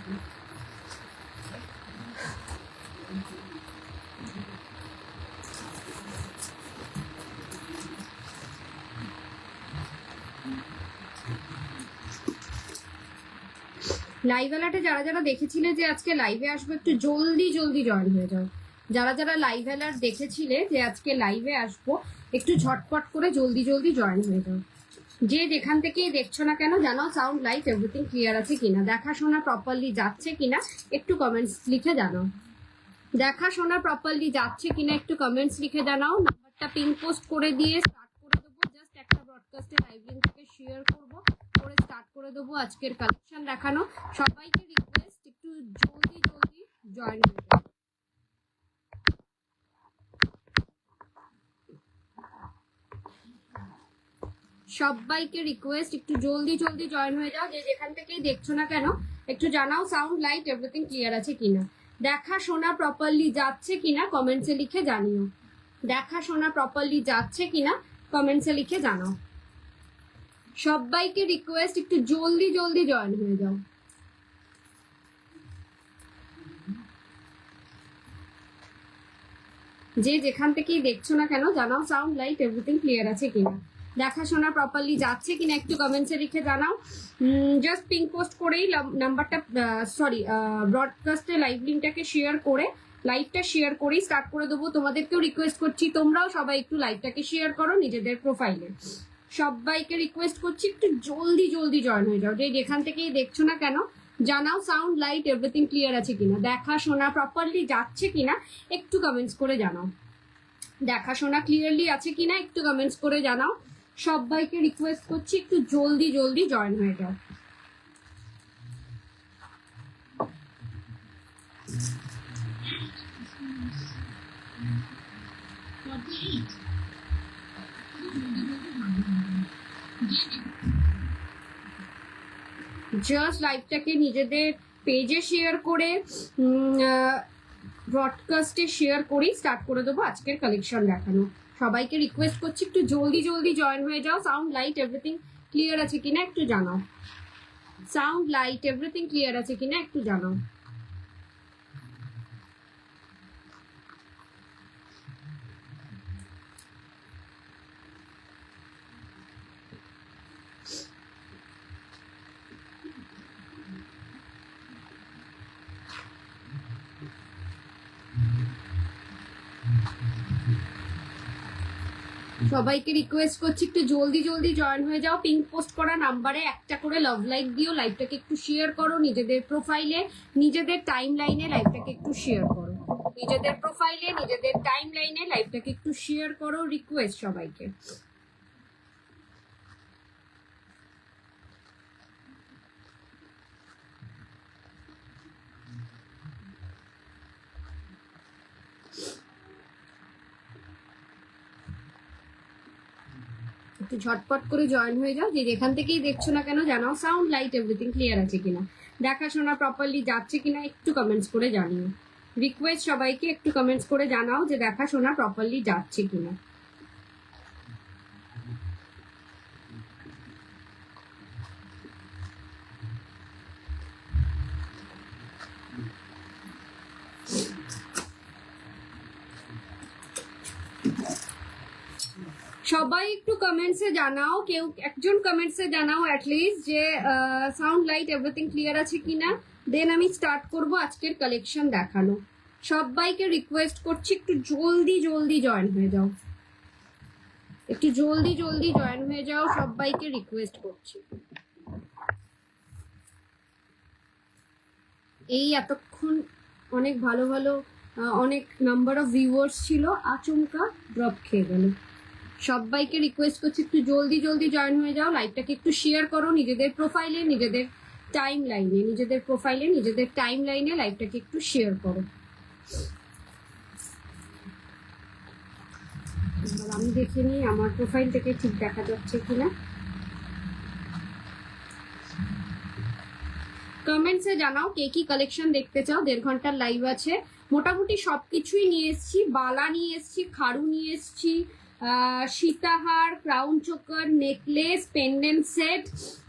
Live অ্যালার্টে যারা যারা দেখেছিলে যে আজকে লাইভে আসবো একটু জলদি জলদি জয়েন হয়ে যাও। যারা যারা লাইভ অ্যালার্ট দেখেছিলে যে আজকে লাইভে আসবো একটু ঝটপট করে জলদি জলদি জয়েন হয়ে যাও। যে যেখান থেকেই দেখছো না কেন জানাও সাউন্ড লাইট এভরিথিং ক্লিয়ার আছে কিনা, দেখাশোনা প্রপারলি যাচ্ছে কিনা একটু কমেন্টস লিখে জানাও। দেখাশোনা প্রপারলি যাচ্ছে কিনা একটু কমেন্টস লিখে জানাও। নাম্বারটা পিন পোস্ট করে দিয়ে স্টার্ট করে দেবো। জাস্ট একটা ব্রডকাস্টে লাইভ লিঙ্কটাকে শেয়ার করবো, করে স্টার্ট করে দেবো আজকের কালেকশন দেখানো। সবাইকে রিকোয়েস্ট একটু জলদি জলদি জয়েন হয়ে যাও। সবাইকে রিকোয়েস্ট একটু জলদি জলদি জয়েন হয়ে যাও। যে যেখান থেকেই দেখছো না কেন একটু জানাও সাউন্ড লাইট এভরিথিং ক্লিয়ার আছে কিনা, দেখাশোনা প্রপারলি যাচ্ছে কিনা কমেন্টসে লিখে জানিও। দেখাশোনা প্রপারলি যাচ্ছে কিনা কমেন্টসে লিখে জানাও। সবাইকে রিকোয়েস্ট একটু জলদি জলদি জয়েন হয়ে যাও। যে যেখান থেকেই দেখছো না কেন জানাও সাউন্ড লাইট এভরিথিং ক্লিয়ার আছে কিনা, দেখাশোনা প্রপারলি যাচ্ছে কিনা একটু কমেন্টসে লিখে জানাও। জাস্ট পিং পোস্ট করেই নাম্বারটা ব্রডকাস্টে লাইভ লিঙ্কটাকে শেয়ার করে লাইভটা শেয়ার করেই স্টার্ট করে দেবো। তোমাদেরকেও রিকোয়েস্ট করছি তোমরাও সবাই একটু লাইভটাকে শেয়ার করো নিজেদের প্রোফাইলে। সবাইকে রিকোয়েস্ট করছি একটু জলদি জলদি জয়েন হয়ে যাও। যে যেখান থেকেই দেখছো না কেন জানাও সাউন্ড লাইট এভরিথিং ক্লিয়ার আছে কিনা, দেখাশোনা প্রপারলি যাচ্ছে কিনা একটু কমেন্টস করে জানাও। দেখাশোনা ক্লিয়ারলি আছে কিনা একটু কমেন্টস করে জানাও। সবাইকে রিকোয়েস্ট করছি একটু জলদি জলদি জয়েন হয়ে যাও। জাস্ট লাইভটাকে নিজেদের পেজে শেয়ার করে ব্রডকাস্টে শেয়ার করেই স্টার্ট করে দেবো আজকের কালেকশন দেখানো। সবাইকে রিকোয়েস্ট করছি একটু জলদি জলদি জয়েন হয়ে যাও। সাউন্ড লাইট এভরিথিং ক্লিয়ার আছে কিনা একটু জানাও। সাউন্ড লাইট এভরিথিং ক্লিয়ার আছে কিনা একটু জানাও। সবাইকে রিকোয়েস্ট করছি একটু জলদি জলদি জয়েন হয়ে যাও। পিং পোস্ট করা নাম্বারে একটা করে লাভ লাইক দিও। লাইভটাকে একটু শেয়ার করো নিজেদের প্রোফাইলে, নিজেদের টাইম লাইনে লাইভটাকে একটু শেয়ার করো। নিজেদের প্রোফাইলে নিজেদের টাইম লাইনে লাইভটাকে একটু শেয়ার করো। রিকোয়েস্ট সবাইকে। একটু ঝটপট করে জয়েন হয়ে যাও। যে যেখান থেকেই দেখছো না কেন জানাও সাউন্ড লাইট এভরিথিং ক্লিয়ার আছে কিনা, দেখাশোনা প্রপারলি যাচ্ছে কিনা একটু কমেন্টস করে জানিও। রিকোয়েস্ট সবাইকে একটু কমেন্টস করে জানাও যে দেখাশোনা প্রপারলি যাচ্ছে কিনা। সবাই একটু কমেন্টসে জানাও, কেউ একজন কমেন্টসে জানাও অ্যাটলিস্ট যে সাউন্ড লাইট এভরিথিং ক্লিয়ার আছে কিনা। দেন আমি স্টার্ট করব আজকের কালেকশন দেখানো। সবাইকে রিকোয়েস্ট করছি একটু জলদি জলদি জয়েন হয়ে যাও। একটু জলদি জলদি জয়েন হয়ে যাও। সবাইকে রিকোয়েস্ট করছি। এই এতক্ষণ অনেক ভালো ভালো অনেক নাম্বার অফ ভিউয়ার্স ছিল, আচমকা ড্রপ খেয়ে গেল। সবাইকে রিকোয়েস্ট করছি একটু জলদি জলদি জয়েন হয়ে যাও। লাইভটাকে একটু শেয়ার করো নিজেদের প্রোফাইলে নিজেদের টাইম লাইনে, নিজেদের প্রোফাইলে নিজেদের টাইম লাইনে লাইভটাকে একটু শেয়ার করো। আমি দেখে নিই আমার প্রোফাইল থেকে ঠিক দেখা যাচ্ছে কিনা। কমেন্টসে জানাও কে কি কালেকশন দেখতে চাও। 1.5 ঘন্টার লাইভ আছে, মোটামুটি সবকিছুই নিয়ে এসছি। বালা নিয়ে এসছি, খাড়ু নিয়ে এসছি, সীতাহার, crown choker, necklace, pendant set,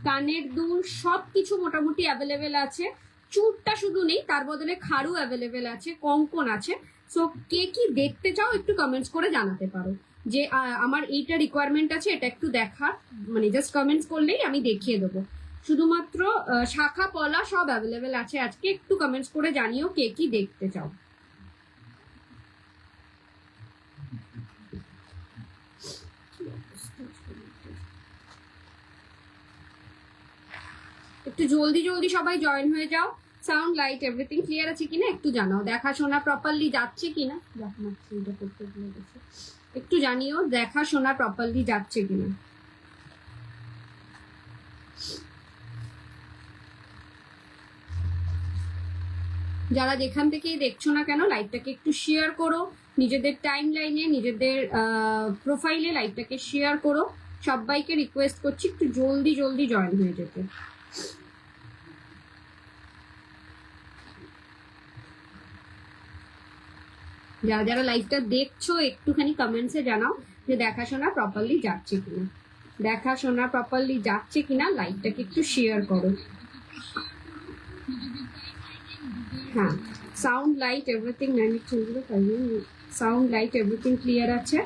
কানের দুল সব কিছু মোটামুটি অ্যাভেলেবেল আছে। চুরটা শুধু নেই, তার বদলে খাড়ু অ্যাভেলেবেল আছে, কঙ্কন আছে। সো কে কি দেখতে চাও একটু কমেন্টস করে জানাতে পারো যে আমার এইটা রিকোয়ারমেন্ট আছে, এটা একটু দেখা, মানে জাস্ট কমেন্টস করলেই আমি দেখিয়ে দেবো। শুধুমাত্র শাখা পলা সব অ্যাভেলেবেল আছে আজকে, একটু কমেন্টস করে জানিও কে কি দেখতে চাও। একটু জলদি জলদি সবাই জয়েন হয়ে যাও। সাউন্ড লাইট এভরিথিং ক্লিয়ার আছে কিনা একটু জানাও, দেখাশোনা প্রপারলি যাচ্ছে কিনা, একটু জানিও দেখাশোনা প্রপারলি যাচ্ছে কিনা। যারা যেখান থেকেই দেখছো না কেন লাইভটাকে একটু শেয়ার করো, নিজেদের টাইম লাইনে, নিজেদের প্রোফাইলে লাইভটাকে শেয়ার করো। সবাইকে রিকোয়েস্ট করছি একটু জলদি জলদি জয়েন হয়ে যেতে। যারা যারা লাইভটা দেখছো একটুখানি কমেন্টসে জানাও যে দেখাশোনা প্রপারলি যাচ্ছে কিনা, দেখাশোনা প্রপারলি যাচ্ছে কিনা, লাইভটাকে একটু শেয়ার করো। হ্যাঁ, sound light everything sound light everything clear আছে।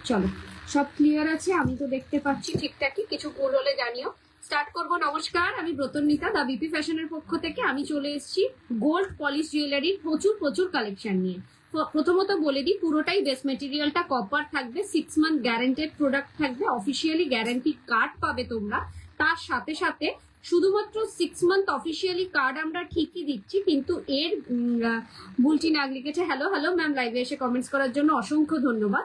চলো, সব ক্লিয়ার আছে, আমি তো দেখতে পাচ্ছি ঠিকঠাকই, কিছু ভুল হলে জানিও। স্টার্ট করব। নমস্কার, আমি ব্রতনমিতা দা বিপি ফ্যাশনের পক্ষ থেকে। আমি চলে এসেছি গোল্ড পলিশ জুয়েলারির প্রচুর প্রচুর কালেকশন নিয়ে। প্রথমত বলে দিই, পুরোটাই বেস মেটেরিয়ালটা কপার থাকবে, 6 মান্থ গ্যারান্টেড প্রোডাক্ট থাকবে, অফিসিয়ালি গ্যারান্টি কার্ড পাবে তোমরা। তার সাথে সাথে শুধুমাত্র 6 মান্থ অফিসিয়ালি কার্ড আমরা ঠিকই দিচ্ছি, কিন্তু এর বুলটি নাগ লিখেছে। হ্যালো হ্যালো ম্যাম, লাইভে এসে কমেন্টস করার জন্য অসংখ্য ধন্যবাদ।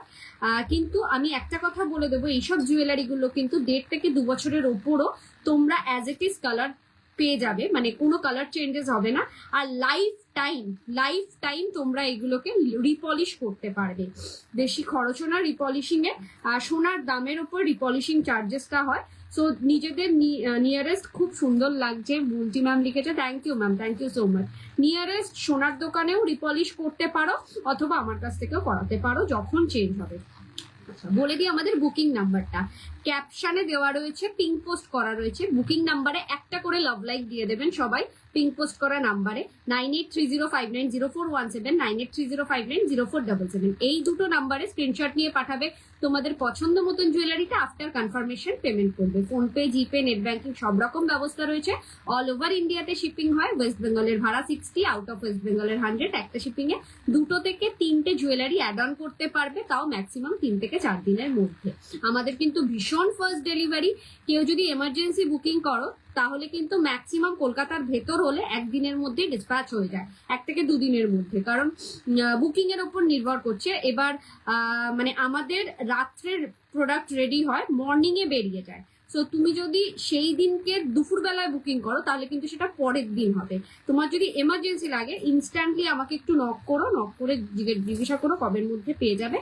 কিন্তু আমি একটা কথা বলে দেবো, এইসব জুয়েলারিগুলো কিন্তু 1.5 থেকে 2 বছরের ওপরও তোমরা অ্যাজ ইট ইজ কালার পেয়ে যাবে, মানে কোনো কালার চেঞ্জেস হবে না। আর লাইফ টাইম তোমরা এগুলোকে রিপলিশ করতে পারবে। বেশি খরচও না রিপলিশিং এ, সোনার দামের উপর রিপলিশিং চার্জেসটা হয়। সো নিজেদের নিয়ারেস্ট, খুব সুন্দর লাগছে বুলটি ম্যাম লিখেছে, thank you ma'am, thank you so much. Nearest সোনার দোকানেও রিপলিশ করতে পারো, অথবা আমার কাছ থেকেও করাতে পারো যখন চেঞ্জ হবে। বলে দিই আমাদের বুকিং নাম্বারটা, ক্যাপশনে দেওয়া রয়েছে, পিঙ্ক পোস্ট করা রয়েছে। বুকিং নাম্বারে একটা করে লাভ লাইক দিয়ে দেবেন সবাই, পিঙ্ক পোস্ট করা নাম্বারে 9830590417, 9830590477। এই দুটো নাম্বারে স্ক্রিনশট নিয়ে পাঠাবে তোমাদের পছন্দ মতন জুয়েলারিটা। আফটার কনফার্মেশন পেমেন্ট করবে। ফোনপে, জিপে, নেট ব্যাংকিং সব রকম ব্যবস্থা রয়েছে। অল ওভার ইন্ডিয়াতে শিপিং হয়। ওয়েস্ট বেঙ্গলের ভাড়া 60, আউট অফ ওয়েস্ট বেঙ্গলের 100। একটা শিপিং এ 2 থেকে 3টে জুয়েলারি অ্যাড অন করতে পারবে, তাও ম্যাক্সিমাম 3 থেকে 4 দিনের মধ্যে। আমাদের কিন্তু ভীষণ ফার্স্ট ডেলিভারি। কেউ যদি এমার্জেন্সি বুকিং করো তাহলে কিন্তু ম্যাক্সিমাম কলকাতার ভেতর হলে 1 দিনের মধ্যে ডিসপ্যাচ হয়ে যায়, 1 থেকে 2 দিনের মধ্যে, কারণ বুকিং এর উপর নির্ভর করছে। এবার মানে আমাদের রাত্রের প্রোডাক্ট রেডি হয়, মর্নিং এ বেরিয়ে যায়। সো তুমি যদি সেই দিনকে দুপুরবেলায় বুকিং করো তাহলে কিন্তু সেটা পরের দিন হবে। তোমার যদি এমার্জেন্সি লাগে ইনস্ট্যান্টলি আমাকে একটু নক করো, নক করে জিজ্ঞাসা করো কবের মধ্যে পেয়ে যাবে।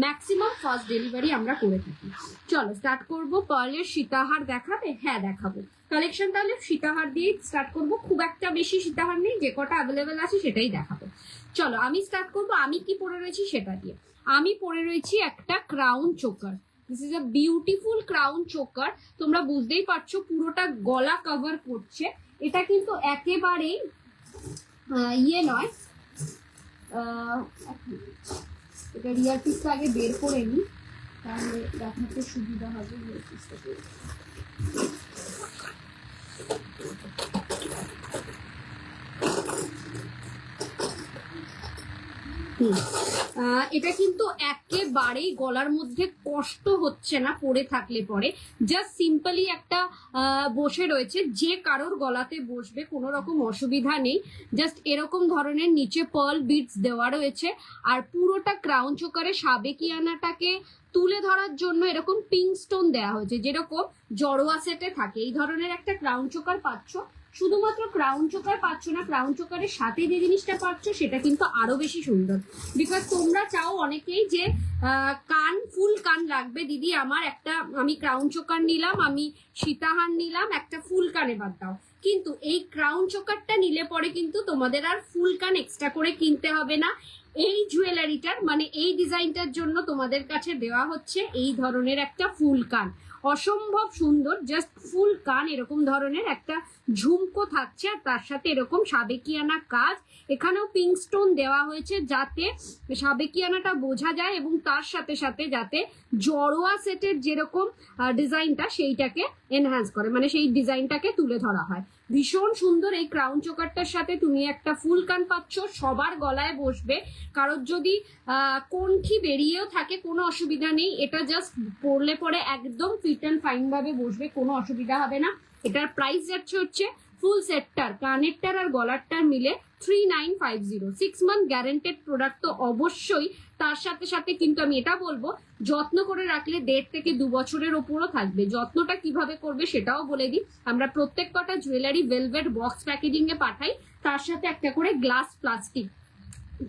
ম্যাক্সিমাম ফার্স্ট ডেলিভারি আমরা করে থাকি। চলো স্টার্ট করবো। পার্লের সীতাহার দেখাবে? হ্যাঁ দেখাবো। কালেকশন তাহলে সীতাহার দিয়ে স্টার্ট করবো। খুব একটা বেশি সীতাহার নেই, যে কটা অ্যাভেলেবেল আছে সেটাই দেখাবো। চলো আমি স্টার্ট করবো। আমি কি পরে রয়েছি সেটা দিয়ে। আমি পরে রয়েছি একটা crown choker. This is a beautiful crown choker. তোমরা বুঝতেই পারছো পুরোটা গলা কভার করছে। এটা কিন্তু একেবারেই ইয়ে নয়, এটা রিয়ার পিসটা আগে বের করে নি, তাহলে দেখাতে সুবিধা হবে। রিয়ার পিসটা এটা কিন্তু একেবারেই গলার মধ্যে কষ্ট হচ্ছে না পরে থাকলে পরে। জাস্ট সিম্পলি একটা বসে রয়েছে, যে কারোর গলাতে বসবে, কোনো রকম অসুবিধা নেই। জাস্ট এরকম ধরনের নিচে পার্ল বিটস দেওয়া রয়েছে। আর পুরোটা ক্রাউন চোকারে সাবেকিয়ানাটাকে তুলে ধরার জন্য এরকম পিঙ্ক স্টোন দেওয়া হয়েছে, যেরকম জড়োয়া সেটে থাকে। এই ধরনের একটা ক্রাউন চোকার পাচ্ছ। শুধুমাত্র ক্রাউন চোকার পাচ্ছ না, ক্রাউন চোকারের সাথে যে জিনিসটা পাচ্ছ সেটা কিন্তু আরো বেশি সুন্দর। বিকজ তোমরা চাও অনেকেই যে কান, ফুল কান লাগবে দিদি আমার, একটা আমি ক্রাউন চোকার নিলাম, আমি সীতাহার নিলাম, একটা ফুল কানে বাদ দাও। কিন্তু এই ক্রাউন চোকারটা নিলে পরে কিন্তু তোমাদের আর ফুল কান এক্সট্রা করে কিনতে হবে না। এই জুয়েলারিটার মানে এই ডিজাইনটার জন্য তোমাদের কাছে দেওয়া হচ্ছে এই ধরনের একটা ফুল কান, অসম্ভব সুন্দর, জাস্ট ফুল কান এরকম ধরনের একটা ঝুমকো থাকছে, আর তার সাথে এরকম সাবেকিয়ানা কাজ, এখানেও পিঙ্ক স্টোন দেওয়া হয়েছে যাতে সাবেকিয়ানাটা বোঝা যায় এবং তার সাথে সাথে যাতে জড়োয়া সেটের যেরকম ডিজাইনটা সেইটাকে এনহ্যান্স করে, মানে সেই ডিজাইনটাকে তুলে ধরা হয়। ভীষণ সুন্দর এই ক্রাউন চোকারটার সাথে তুমি একটা ফুল কান পাচ্ছ, সবার গলায় বসবে, কারোর যদি কণ্ঠি বেরিয়েও থাকে কোনো অসুবিধা নেই, এটা জাস্ট পরলে পরে একদম ফিট অ্যান্ড ফাইন ভাবে বসবে, কোনো অসুবিধা হবে না। এটার প্রাইস যাচ্ছে হচ্ছে ফুল সেটটার কানেরটার আর গলারটার মিলে 3950। 6 মান্থ গ্যারেন্টেড প্রোডাক্ট তো অবশ্যই, তার সাথে সাথে কিন্তু আমি এটা বলবো যত্ন করে রাখলে 1.5 থেকে 2 বছরের ওপরও থাকবে। যত্নটা কিভাবে করবে সেটাও বলে দিই, আমরা প্রত্যেক কটা জুয়েলারি ভেলভেট বক্স প্যাকেজিং এ পাঠাই, তার সাথে একটা করে গ্লাস প্লাস্টিক।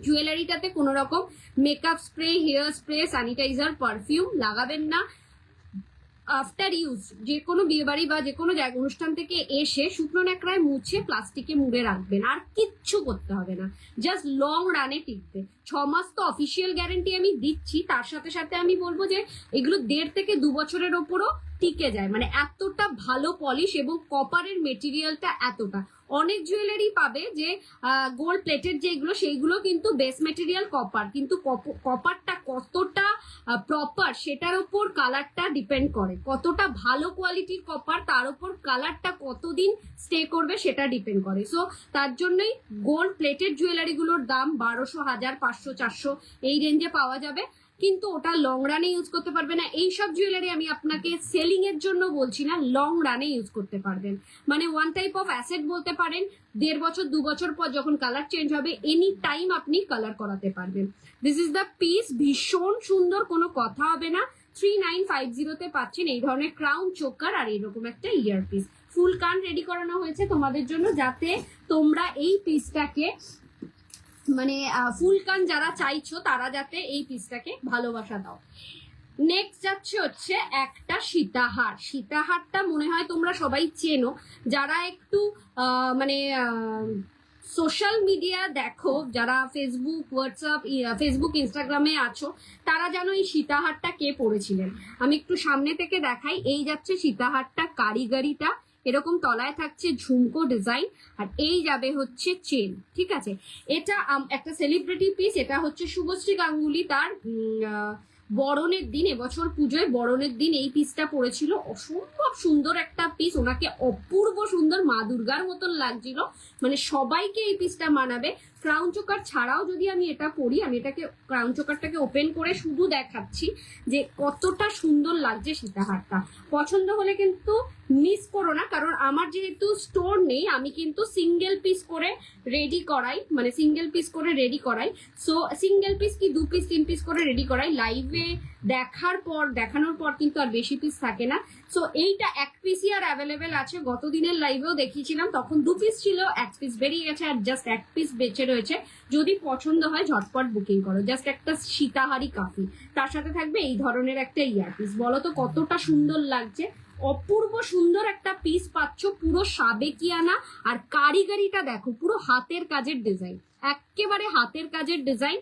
জুয়েলারিটাতে কোনো রকম makeup spray, hair spray, sanitizer, perfume লাগাবেন না। আফটার ইউজ যে কোনো বিয়ে বাড়ি বা যে কোনো অনুষ্ঠান থেকে এসে শুকনো ন্যাকড়ায় মুছে প্লাস্টিকে মুড়ে রাখবেন, আর কিচ্ছু করতে হবে না, জাস্ট লং রানে টিকবে। 6 মাস তো অফিসিয়াল গ্যারেন্টি আমি দিচ্ছি, তার সাথে সাথে আমি বলবো যে এগুলো 1.5 থেকে 2 বছরের ওপরও টিকে যায়, মানে এতটা ভালো পলিশ এবং কপারের মেটেরিয়ালটা এতটা। অনেক জুয়েলারি পাবে যে গোল্ড প্লেটেড যেগুলো সেইগুলো কিন্তু বেস মেটেরিয়াল কপার, কিন্তু কপারটা কতটা প্রপার সেটার উপর কালারটা ডিপেন্ড করে, কতটা ভালো কোয়ালিটির কপার তার উপর কালারটা কতদিন স্টে করবে সেটা ডিপেন্ড করে। সো তার জন্যই গোল্ড প্লেটেড জুয়েলারিগুলোর দাম 1200, 1000, 500, 400 এই রেঞ্জে পাওয়া যাবে, কিন্তু ওটা লং রানে ইউজ করতে পারবে না। এইসব জুয়েলারি আমি আপনাকে সেলিং এর জন্য বলছি না, লং রানে ইউজ করতে পারবেন, মানে ওয়ান টাইপ অফ অ্যাসেট বলতে পারেন। 1.5 বছর 2 বছর পর যখন কালার চেঞ্জ হবে এনি টাইম আপনি কালার করাতে পারবেন। দিস ইজ দ্য পিস, ভীষণ সুন্দর, কোনো কথা হবে না। 3950 পাচ্ছেন এই ধরনের ক্রাউন চোকার আর এরকম একটা ইয়ার পিস। ফুল কান রেডি করানো হয়েছে তোমাদের জন্য যাতে তোমরা এই পিসটাকে মানে ফুল কান যারা চাইছো তারা যাতে এই পিসটাকে ভালোবাসা দাও। নেক্সট যাচ্ছে হচ্ছে একটা সীতাহার। সীতাহারটা মনে হয় তোমরা সবাই চেনো, যারা একটু মানে সোশ্যাল মিডিয়া দেখো, যারা ফেসবুক, হোয়াটসঅ্যাপ, ফেসবুক, ইনস্টাগ্রামে আছো, তারা জানো এই সীতাহারটা কে পরেছিলেন। আমি একটু সামনে থেকে দেখাই, এই যাচ্ছে সীতাহারটা, কারিগরিটা এরকম তলায় থাকছে ঝুমকো ডিজাইন, আর এই যাবে হচ্ছে চেন, ঠিক আছে। এটা একটা সেলিব্রিটি পিস, এটা হচ্ছে শুভশ্রী গাঙ্গুলি তার বরণের দিন, এবছর পুজোয় বরণের দিন এই পিসটা পড়েছিল, অসম্ভব সুন্দর একটা পিস, ওনাকে অপূর্ব সুন্দর মা দুর্গার মতন লাগছিল, মানে সবাইকে এই পিসটা মানাবে। ক্রাউন চোকার ছাড়াও যদি আমি এটা পরি, আমি এটাকে ক্রাউন চোকারটাকে ওপেন করে শুধু দেখাচ্ছি যে কতটা সুন্দর লাগছে সীতাহারটা। পছন্দ হলে কিন্তু মিস করো না, কারণ আমার যেহেতু স্টোর নেই আমি কিন্তু সিঙ্গেল পিস করে রেডি করাই, মানে সিঙ্গেল পিস করে রেডি করাই। সো সিঙ্গেল পিস কি 2 পিস 3 পিস করে রেডি করাই, লাইভে দেখানোর পর কিন্তু আর বেশি পিস থাকে না। সো এইটা 1 পিসই আর অ্যাভেলেবেল আছে, গত দিনের লাইভেও দেখিয়েছিলাম তখন 2 পিস ছিল, 1 পিস বেরিয়ে গেছে আর জাস্ট 1 পিস বেঁচে রয়েছে। যদি পছন্দ হয় ঝটপট বুকিং করো। জাস্ট একটা সীতাহারি কাফি, তার সাথে থাকবে এই ধরনের একটা ইয়ারপিস। বলো তো কতটা সুন্দর লাগছে, অপূর্ব সুন্দর একটা পিস পাচ্ছ, পুরো সাবেকিয়ানা, আর কারিগরিটা দেখো, পুরো হাতের কাজের ডিজাইন, একেবারে হাতের কাজের ডিজাইন।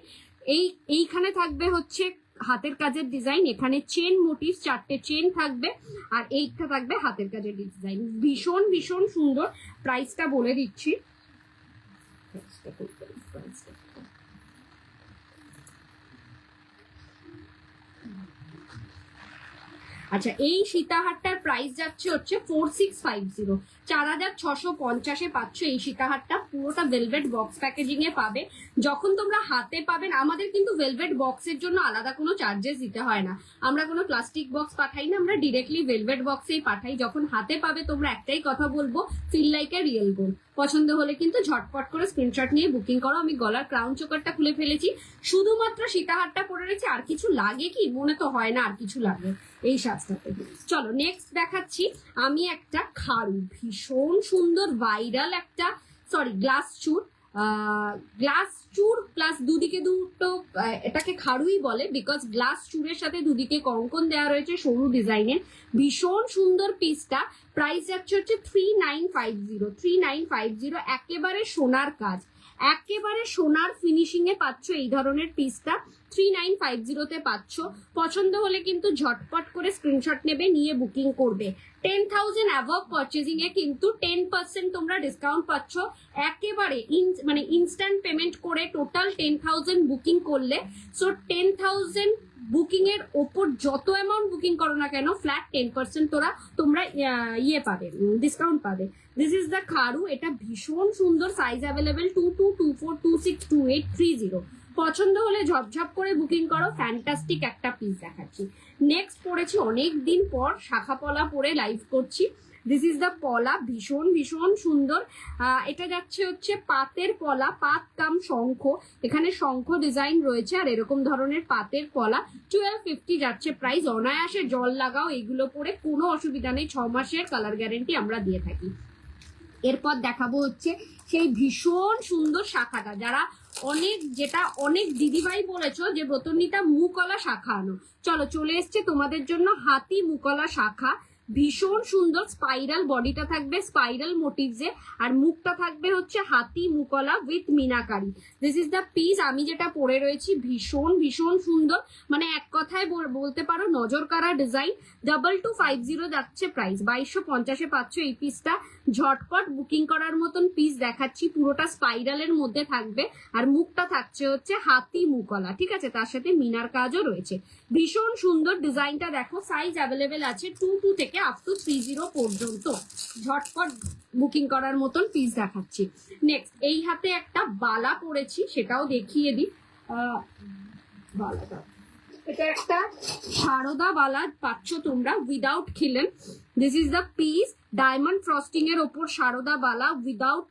এইখানে থাকবে হচ্ছে হাতের কাজের ডিজাইন, এখানে চেন মোটিভ 4টে চেন থাকবে, আর এইটা থাকবে হাতের কাজের ডিজাইন। ভীষণ ভীষণ সুন্দর। প্রাইসটা বলে দিচ্ছি, আচ্ছা এই সীতাহারটার প্রাইস যাচ্ছে হচ্ছে 4650, 4650 পাচ্ছ এই সীতাহারটা। পুরোটা ভেলভেট বক্স প্যাকেজিং এ পাবে। যখন তোমরা হাতে পাবেন, আমাদের কিন্তু ভেলভেট বক্সের জন্য আলাদা কোনো চার্জেস দিতে হয় না, আমরা কোনো প্লাস্টিক বক্স পাঠাই না, আমরা ডিরেক্টলি ভেলভেট বক্সেই পাঠাই। যখন হাতে পাবে তোমরা একটাই কথা বলবো, feel like a real gold. পছন্দ হলে কিন্তু ঝটপট করে স্ক্রিনশট নিয়ে বুকিং করো। আমি গলার ক্রাউন চোকারটা খুলে ফেলেছি, শুধুমাত্র সীতাহারটা পরে রয়েছে, আর কিছু লাগে কি? মনে তো হয় না আর কিছু লাগে এই সাজটাতে। চলো নেক্সট দেখাচ্ছি আমি একটা খাড়ু, ভীষণ সুন্দর ভাইরাল একটা, সরি গ্লাস চুর প্লাস দুদিকে দুটো, এটাকে খাড়ুই বলে বিকজ গ্লাস চুরের সাথে দুদিকে কঙ্কন দেওয়া রয়েছে সরু ডিজাইনের। ভীষণ সুন্দর পিসটা। প্রাইস যাচ্ছে হচ্ছে 3950, 3950, একেবারে সোনার কাজ, একেবারে সোনার ফিনিশিং এ পাচ্ছ এই ধরনের পিসটা 3950 পাচ্ছ। পছন্দ হলে কিন্তু ঝটপট করে স্ক্রিনশট নেবে, নিয়ে বুকিং করবে। 10,000 অ্যাবভ পারচেজিং এ কিন্তু 10% তোমরা ডিসকাউন্ট পাচ্ছ একেবারে মানে ইনস্ট্যান্ট পেমেন্ট করে টোটাল 10,000 বুকিং করলে। সো 10,000 বুকিং এর ওপর যত অ্যামাউন্ট বুকিং করো না কেন ফ্ল্যাট 10% তোমরা ইয়ে পাবে, ডিসকাউন্ট পাবে। দিস ইজ দ্য খারু, এটা ভীষণ সুন্দর, সাইজ অ্যাভেলেবেল 22, 24, 26, 28, 30। পছন্দ হলে ঝপঝপ করে বুকিং করো। ফ্যান্টাস্টিক একটা পিস দেখাচ্ছি। নেক্সট পড়েছি অনেক দিন পর, শাখা পলা পরে লাইভ করছি। দিস ইজ দ্য পলা, ভীষণ ভীষণ সুন্দর। এটা যাচ্ছে হচ্ছে পাতের পলা, পাত কাম শঙ্খ, এখানে শঙ্খ ডিজাইন রয়েছে আর এরকম ধরনের পাতের পলা। 1250 যাচ্ছে প্রাইস। অনায়াসে জল লাগাও এগুলো পরে, কোনো অসুবিধা নেই, 6 মাসের কালার গ্যারেন্টি আমরা দিয়ে থাকি। এরপর দেখাবো হচ্ছে সেই ভীষণ সুন্দর শাখাটা, যারা অনেক দিদিভাই বলেছো যে ব্রতনীতা মুকলা শাখা আনো। চলো, চলে এসছে তোমাদের জন্য হাতি মুকলা শাখা। ভীষণ সুন্দর, স্পাইরাল বডিটা থাকবে স্পাইরাল মোটিভসে, আর মুখটা থাকবে হচ্ছে হাতি মুকলা with meenakari. This is the piece. আমি যেটা পরে রয়েছি ভীষণ ভীষণ সুন্দর, মানে এক কথায় বলতে পারো নজর কাড়া ডিজাইন। 2250 যাচ্ছে প্রাইস। 2250 পাচ্ছ এই পিসটা। ঝটপট বুকিং করার মতন পিস দেখাচ্ছি। পুরোটা স্পাইরালের মধ্যে থাকবে আর মুখটা থাকছে হচ্ছে হাতি মুকলা, ঠিক আছে, তার সাথে মিনার কাজও রয়েছে। ভীষণ সুন্দর ডিজাইনটা দেখো। সাইজ অ্যাভেলেবেল আছে 22 থেকে আপ টু 30 পর্যন্ত। ঝটপট বুকিং করার মতন পিস দেখাচ্ছি। নেক্সট এই হাতে একটা বালা পরেছি, সেটাও দেখিয়ে দিই। বালাটা, এটা একটা সারদা বালা পাচ্ছ তোমরা উইদাউট খিলেন। This is the piece. Diamond frosting এর ওপর সারদা বালা উইদাউট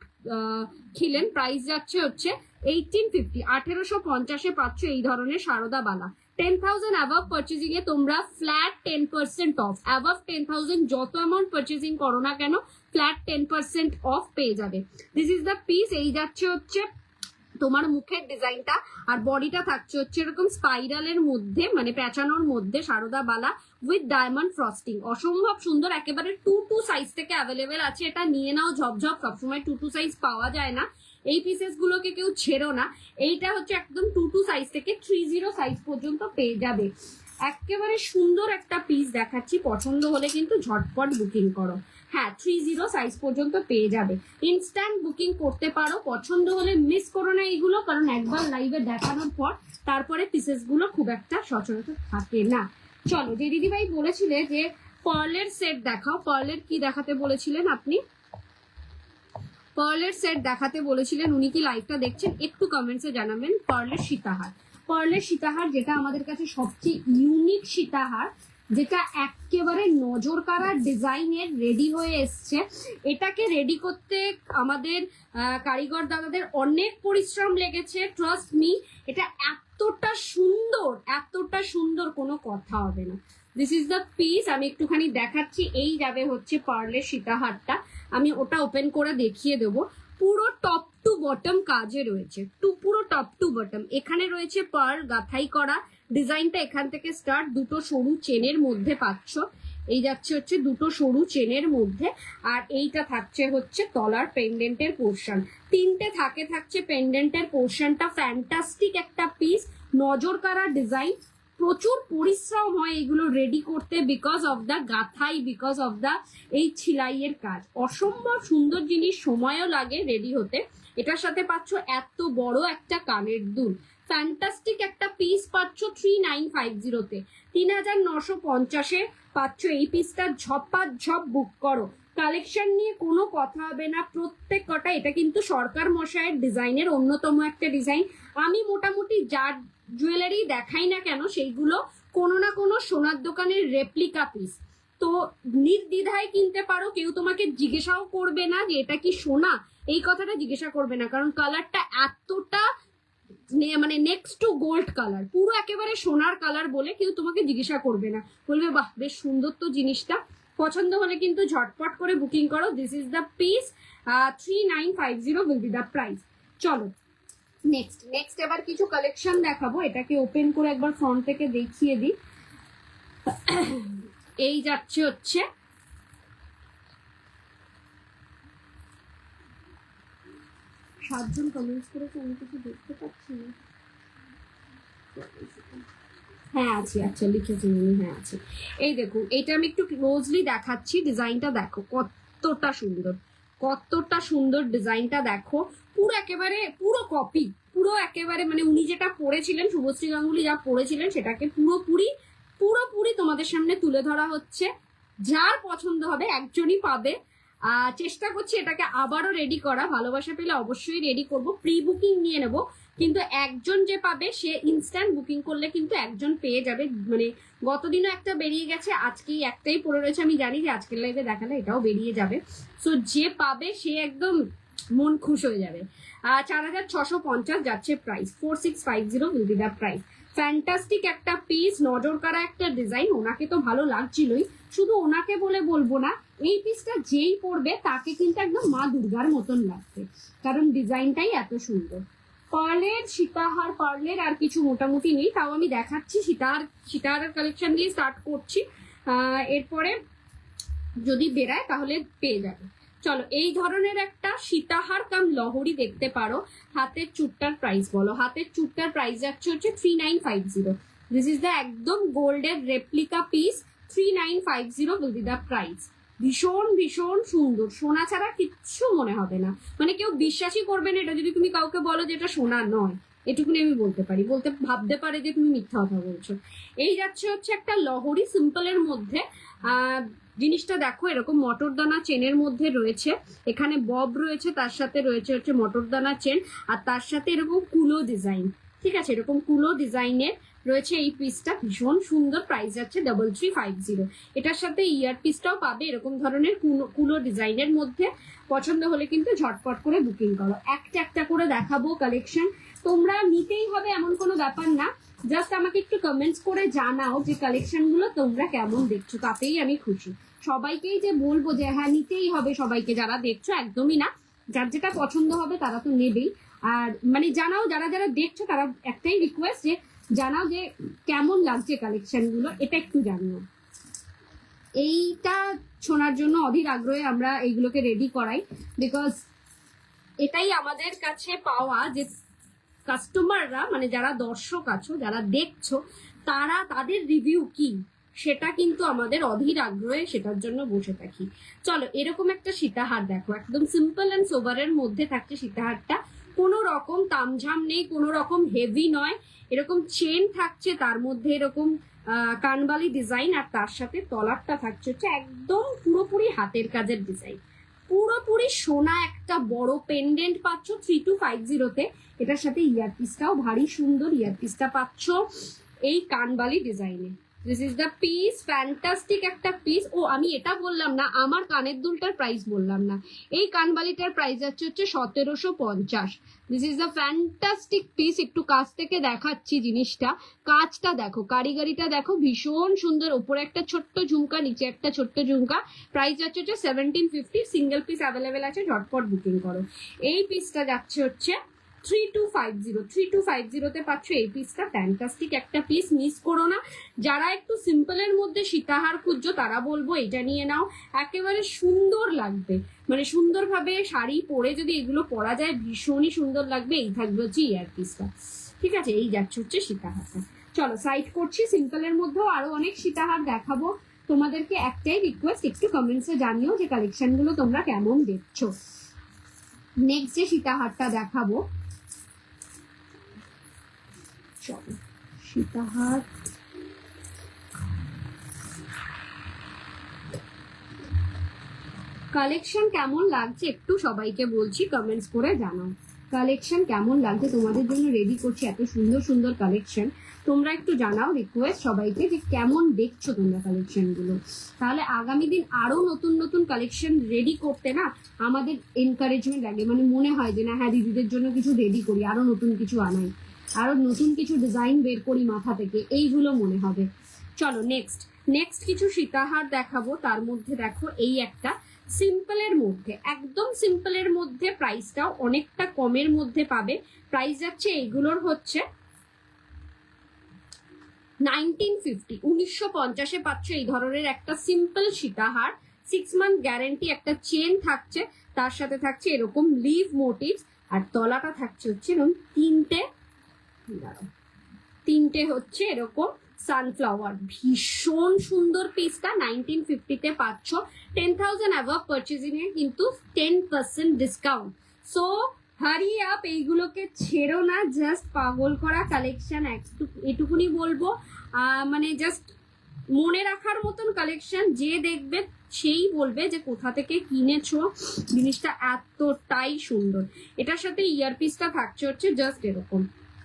খিলেন। প্রাইস যাচ্ছে হচ্ছে 1850, 1850 পাচ্ছ এই ধরনের সারদা বালা। 10,000 অ্যাবভ পারচেজিং এ তোমরা ফ্ল্যাট 10% অফ। অ্যাবভ 10,000 যত অ্যামাউন্ট পারচেজিং করো না কেন ফ্ল্যাট 10% অফ পেয়ে যাবে। This is the piece. এই যাচ্ছে হচ্ছে তোমার মুখের ডিজাইনটা, আর বডিটা থাকছে হচ্ছে এরকম স্পাইরালের মধ্যে, মানে পেঁচানোর মধ্যে সারদা বালা উইথ ডায়মন্ড ফ্রস্টিং। অসম্ভব সুন্দর, একেবারে 22 সাইজ থেকে অ্যাভেলেবেল আছে। এটা নিয়ে নাও ঝপঝপ, সবসময় 22 সাইজ পাওয়া যায় না। এই পিসেস গুলোকে কেউ ছেড়ো না। এইটা হচ্ছে একদম 22 সাইজ থেকে 30 সাইজ পর্যন্ত পেয়ে যাবে। একেবারে সুন্দর একটা পিস দেখাচ্ছি, পছন্দ হলে কিন্তু ঝটপট বুকিং করো। হ্যাঁ, 30 সাইজ পর্যন্ত পেয়ে যাবে। ইনস্ট্যান্ট বুকিং করতে পারো। পছন্দ হলে মিস করো না এইগুলো, কারণ একবার লাইভে দেখানোর পর তারপরে পিসেস গুলো খুব একটা সচরাচর থাকে না। চলো, যে দিদিভাই বলেছিলে যে পার্লের সেট দেখাও, পার্লের কি দেখাতে বলেছিলেন আপনি? পার্লের সেট দেখাতে বলেছিলেন, উনি কি লাইভটা দেখছেন একটু কমেন্টসে জানাবেন। পার্লের সীতাহার, পার্লের সীতাহার যেটা আমাদের কাছে সবচেয়ে ইউনিক সীতাহার, যেটা একেবারে নজর কাড়া ডিজাইনের রেডি হয়ে এসছে। এটাকে রেডি করতে আমাদের কারিগর দাদাদের অনেক পরিশ্রম লেগেছে, ট্রাস্ট মি। এটা এতটা সুন্দর কোনো কথা হবে না। This is the piece. আমি একটুখানি দেখাচ্ছি। এই যাবে হচ্ছে পার্লের সীতাহারটা, আমি ওটা ওপেন করে দেখিয়ে দেবো। পুরো টপ টু বটম কাজে রয়েছে, পুরো টপ টু বটম। এখানে রয়েছে পার্ল গাথাই করা। ডিজাইনটা এখান থেকে স্টার্ট, দুটো সরু চেনের মধ্যে পাচ্ছ। এই যাচ্ছে হচ্ছে দুটো সরু চেনের মধ্যে, আর এইটা থাকছে হচ্ছে তলার পেন্ডেন্টের পোর্শন। তিনটে থাকছে পেন্ডেন্টের পোর্শনটা। ফ্যান্টাস্টিক একটা পিস, নজর কাড়া ডিজাইন। প্রচুর পরিশ্রম হয় এগুলো রেডি করতে, because of the Gathai, because of the এই ছিলাইয়ের কাজ। অসম্ভব সুন্দর জিনিস, সময়ও লাগে রেডি হতে। এটার সাথে পাচ্ছ এত বড় একটা কানের দুল। ফ্যান্টাস্টিক একটা পিস পাচ্ছ 3950-তে। 3950-এ পাচ্ছ এই পিসটা। ঝপ বুক করো। কালেকশন নিয়ে কোনো কথা হবে না, প্রত্যেক কটা। এটা কিন্তু সরকার মশাইয়ের ডিজাইনের অন্যতম একটা ডিজাইন। আমি মোটামুটি যার জুয়েলারি দেখাই না কেন সেইগুলো কোনো না কোনো সোনার দোকানের রেপ্লিকা পিস। তো নির্দ্বিধায় কিনতে পারো, কেউ তোমাকে জিজ্ঞাসাও করবে না যে এটা কি সোনা, এই কথাটা জিজ্ঞাসা করবে না, কারণ কালারটা এতটা মানে নেক্সট টু গোল্ড কালার, পুরো একেবারে সোনার কালার বলে কেউ তোমাকে জিজ্ঞাসা করবে না, বলবে বাহ বেশ সুন্দর তো জিনিসটা। পছন্দ হলে কিন্তু ঝটপট করে বুকিং করো। This is the piece. 3950 will be the price. চলো নেক্সট এবার কিছু কালেকশন দেখাবো। এটাকে ওপেন করে একবার ফ্রন্ট থেকে দেখিয়ে দিই। এই যাচ্ছে হচ্ছে 7জন কমেন্টস করেছে, আমি কিছু দেখতে পাচ্ছি না। হ্যাঁ আছি, আচ্ছা লিখেছি উনি, হ্যাঁ আছে। এই দেখুন, এটা আমি একটু ক্লোজলি দেখাচ্ছি, ডিজাইনটা দেখো কতটা সুন্দর, কতটা সুন্দর ডিজাইনটা দেখো। পুরো একেবারে পুরো কপি, পুরো একেবারে মানে উনি যেটা পড়েছিলেন, শুভশ্রী গাঙ্গুলি যা পড়েছিলেন সেটাকে পুরোপুরি পুরোপুরি তোমাদের সামনে তুলে ধরা হচ্ছে। যার পছন্দ হবে একজনই পাবে। চেষ্টা করছি এটাকে আবারও রেডি করা, ভালোবাসা পেলে অবশ্যই রেডি করব, প্রি বুকিং নিয়ে নেব, কিন্তু একজন যে পাবে সে ইনস্ট্যান্ট বুকিং করলে কিন্তু একজন পেয়ে যাবে। মানে গতদিনও একটা বেরিয়ে গেছে, আজকেই একটাই পড়ে রয়েছে, আমি জানি যে আজকের লাইভে দেখালে এটাও বেরিয়ে যাবে। সো যে পাবে সে একদম মন খুশ হয়ে যাবে। 4650 যাচ্ছে price, 4650 will be the price. Fantastic একটা পিস, নজর কাড়া একটা ডিজাইন। ওনাকে তো ভালো লাগছিলই, শুধু ওনাকে বলে বলবো না, এই পিসটা যেই পরবে তাকে কিন্তু একদম মা দুর্গার মতন লাগবে, কারণ ডিজাইনটাই এত সুন্দর। পার্লের সীতাহার, পার্লের আর কিছু মোটামুটি নেই, তাও আমি দেখাচ্ছি। সীতাহারের কালেকশন দিয়ে স্টার্ট করছি, এরপরে যদি বেরায় তাহলে পেয়ে যাবে। চলো, এই ধরনের একটা সীতাহার কাম লহরি দেখতে পারো। হাতের চুটটার প্রাইস বলো। হাতের চুটটার প্রাইস যাচ্ছে হচ্ছে 3950। দিস ইজ দ্য একদম গোল্ডের replica piece, 3950 will be the price. ভীষণ ভীষণ সুন্দর, সোনা ছাড়া কিচ্ছু মনে হবে না, মানে কেউ বিশ্বাসই করবে না এটা যদি তুমি কাউকে বলো যে এটা সোনা নয়। এটুকুনি আমি বলতে পারি, বলতে ভাবতে পারে যে তুমি মিথ্যা কথা বলছো। এই যাচ্ছে হচ্ছে একটা লহরি সিম্পলের মধ্যে। জিনিসটা দেখো, এরকম মটরদানা চেনের মধ্যে রয়েছে, এখানে বব রয়েছে, তার সাথে রয়েছে হচ্ছে মটরদানা চেন, আর তার সাথে এরকম কুলো ডিজাইন। ঠিক আছে, এরকম কুলো ডিজাইনের রয়েছে এই পিসটা, ভীষণ সুন্দর। প্রাইস যাচ্ছে 3350। এটার সাথে ইয়ার পিসটাও পাবে এরকম ধরনের কুলো ডিজাইনের মধ্যে। পছন্দ হলে কিন্তু ঝটপট করে বুকিং করো। একটা একটা করে দেখাবো কালেকশন, তোমরা নিতেই হবে এমন কোনো ব্যাপার না। জাস্ট আমাকে একটু কমেন্টস করে জানাও যে কালেকশন গুলো তোমরা কেমন দেখছো, তাতেই আমি খুশি। সবাইকেই যে বলবো যে হ্যাঁ নিতেই হবে সবাইকে, যারা দেখছো একদমই না, যার যেটা পছন্দ হবে তারা তো নেবেই। আর মানে জানাও, যারা যারা দেখছো তারা একটাই রিকোয়েস্ট যে জানাও যে কেমন লাগছে কালেকশন গুলো, এটা একটু জানিও। এইটা শোনার জন্য অধীর আগ্রহে আমরা এইগুলোকে রেডি করাই, বিকজ এটাই আমাদের কাছে পাওয়া যে কাস্টমাররা, মানে যারা দর্শক আছো, যারা দেখছো, তারা তাদের রিভিউ কি সেটা কিন্তু আমাদের অধীর আগ্রহে সেটার জন্য বসে থাকি। চলো, এরকম একটা সীতাহার দেখো, একদম সিম্পল অ্যান্ড সোবারের মধ্যে থাকছে সীতাহারটা। কোনো রকম তামঝাম নেই, কোনো রকম হেভি নয়, এরকম চেন থাকছে, তার মধ্যে এরকম কানবালি ডিজাইন, আর তার সাথে তলারটা থাকছে হচ্ছে একদম পুরোপুরি হাতের কাজের ডিজাইন। পুরোপুরি সোনা একটা বড় পেন্ডেন্ট পাচ্ছ 3250-তে। এটার সাথে ইয়ারপিসটাও ভারী সুন্দর, ইয়ারপিসটা পাচ্ছ এই কানবালি ডিজাইনে। This is the piece, fantastic একটা পিস। ও আমি এটা বললাম না, আমার কানের দুলটার প্রাইস বললাম না। এই কানবালিটার প্রাইস যাচ্ছে হচ্ছে 1750। This is the fantastic piece. একটু কাছ থেকে দেখাচ্ছি জিনিসটা, কাজটা দেখো, কারিগরিটা দেখো, ভীষণ সুন্দর। ওপরে একটা ছোট্ট ঝুমকা, নিচে একটা ছোট্ট ঝুমকা। প্রাইস যাচ্ছে হচ্ছে 1750। সিঙ্গেল পিস অ্যাভেলেবেল আছে, ঝটপট বুকিং করো। এই পিসটা যাচ্ছে হচ্ছে 3250-তে পাচ্ছ এই পিসটা। ফ্যান্টাস্টিক একটা পিস, মিস করো না। যারা একটু সিম্পলের মধ্যে সীতাহার খুঁজছো তারা বলবো এটা নিয়ে নাও, একেবারে সুন্দর লাগবে, মানে সুন্দরভাবে শাড়ি পরে যদি এগুলো পরা যায় ভীষণই সুন্দর লাগবে। এই থাকবে হচ্ছে ইয়ার পিসটা। ঠিক আছে, এই যাচ্ছে হচ্ছে সীতাহারটা। চলো সাইড করছি। সিম্পলের মধ্যেও আরো অনেক সীতাহার দেখাবো, তোমাদেরকে একটাই রিকোয়েস্ট, একটু কমেন্টসে জানিও যে কালেকশনগুলো তোমরা কেমন দেখছো। নেক্সট যে সীতাহারটা দেখাবো, চলো সীতাহার, কালেকশন কেমন লাগছে একটু সবাইকে বলছি, কমেন্টস করে জানাও কালেকশন কেমন লাগছে। তোমাদের জন্য রেডি করছি এত সুন্দর সুন্দর কালেকশন, তোমরা একটু জানাও, রিকোয়েস্ট সবাইকে যে কেমন দেখছো তোমরা কালেকশন গুলো। তাহলে আগামী দিন আরো নতুন নতুন কালেকশন রেডি করতে না আমাদের এনকারেজমেন্ট লাগে, মানে মনে হয় যে না হ্যাঁ দিদিদের জন্য কিছু রেডি করি, আরো নতুন কিছু আনাই, আরো নতুন কিছু ডিজাইন বের করি মাথা থেকে, এইগুলো মনে হবে। চলো নেক্সট কিছু সীতাহার দেখাবো। তার মধ্যে দেখো এই একটা সিম্পলের মধ্যে, একদম সিম্পলের মধ্যে, প্রাইসটাও অনেকটা কমের মধ্যে পাবে। প্রাইস যাচ্ছে এইগুলোর হচ্ছে 1950, 1950-এ পাচ্ছ এই ধরনের একটা সিম্পল সীতাহার। 6 মান্থ গ্যারেন্টি, একটা চেন থাকছে, তার সাথে থাকছে এরকম লিভ মোটিভস, আর তলাটা থাকছে হচ্ছে এরকম তিনটে, তিনটে হচ্ছে এরকম সানফ্লাওয়ার। ভীষণ সুন্দর পিসটা 1950-তে পাচ্ছ। 10,000 অ্যাভাব পারচেজিং এ কিন্তু 10% ডিসকাউন্ট। সো হারি আপ, এইগুলোকে ছেড়ো না, জাস্ট পাগল করা কালেকশন। এটুকুনি বলবো, মানে জাস্ট মনে রাখার মতন কালেকশন। যে দেখবে সেই বলবে যে কোথা থেকে কিনেছো, জিনিসটা এতটাই সুন্দর। এটার সাথে ইয়ারপিসটা থাকছে হচ্ছে জাস্ট এরকম,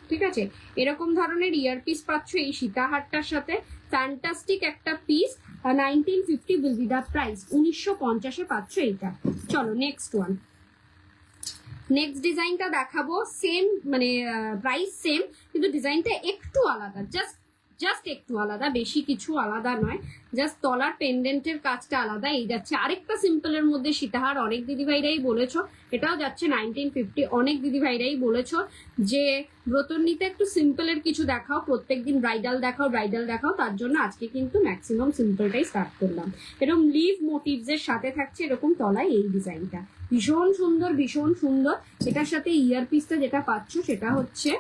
ঠিক আছে? এরকম ধরনের ইয়ারপিস পাচ্ছ এই সীতাহারটার সাথে। ফ্যান্টাস্টিক একটা piece. 1950 will be the price. 1950-এ পাচ্ছ এইটা। চলো নেক্সট ওয়ান। নেক্সট ডিজাইনটা দেখাবো, সেম মানে প্রাইস সেম, কিন্তু ডিজাইনটা একটু আলাদা, জাস্ট একটু আলাদা, বেশি কিছু আলাদা নয়। জাস্ট তলার পেন্ডেন্টের কাজটা আলাদা। এই যাচ্ছে আরেকটা সিম্পলের মধ্যে সীতাহার। অনেক দিদিভাইরাই বলেছো এটাও যাচ্ছে 1950। অনেক দিদিভাইরাই বলেছো যে ব্রতর্ণীতে একটু সিম্পলের কিছু দেখাও, প্রত্যেকদিন ব্রাইডাল দেখাও, ব্রাইডাল দেখাও। তার জন্য আজকে কিন্তু ম্যাক্সিমাম সিম্পলটাই স্টার্ট করলাম। এরকম লিভ মোটিভস এর সাথে থাকছে এরকম তলায় এই ডিজাইনটা। ভীষণ সুন্দর, ভীষণ সুন্দর। এটার সাথে ইয়ারপিসটা যেটা পাচ্ছ সেটা হচ্ছে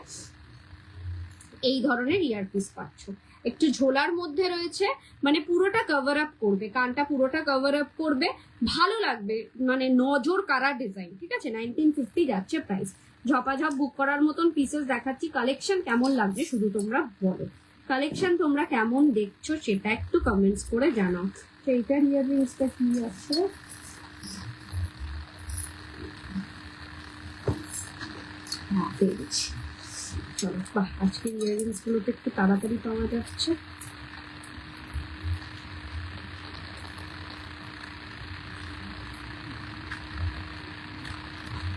এই ধরনের ইয়ারপিস পাচ্ছ। একটু ঝোলার মধ্যে রয়েছে, মানে পুরোটা কভার আপ করবে, কানটা পুরোটা কভার আপ করবে, ভালো লাগবে, মানে নজর কারা ডিজাইন, ঠিক আছে? 1950 যাচ্ছে প্রাইস। ঝপাঝপ বুক করার মতন পিসেস দেখাচ্ছি। কালেকশন কেমন লাগছে শুধু তোমরা বলো, কালেকশন তোমরা কেমন দেখছো সেটা একটু কমেন্টস করে জানাও। তো এইটার ইয়াররিংসটা কি আছে? হ্যাঁ পেয়েছি। চলো, বাহ, আজকের ইয়াররিংস গুলোতে একটু তাড়াতাড়ি পাওয়া যাচ্ছে।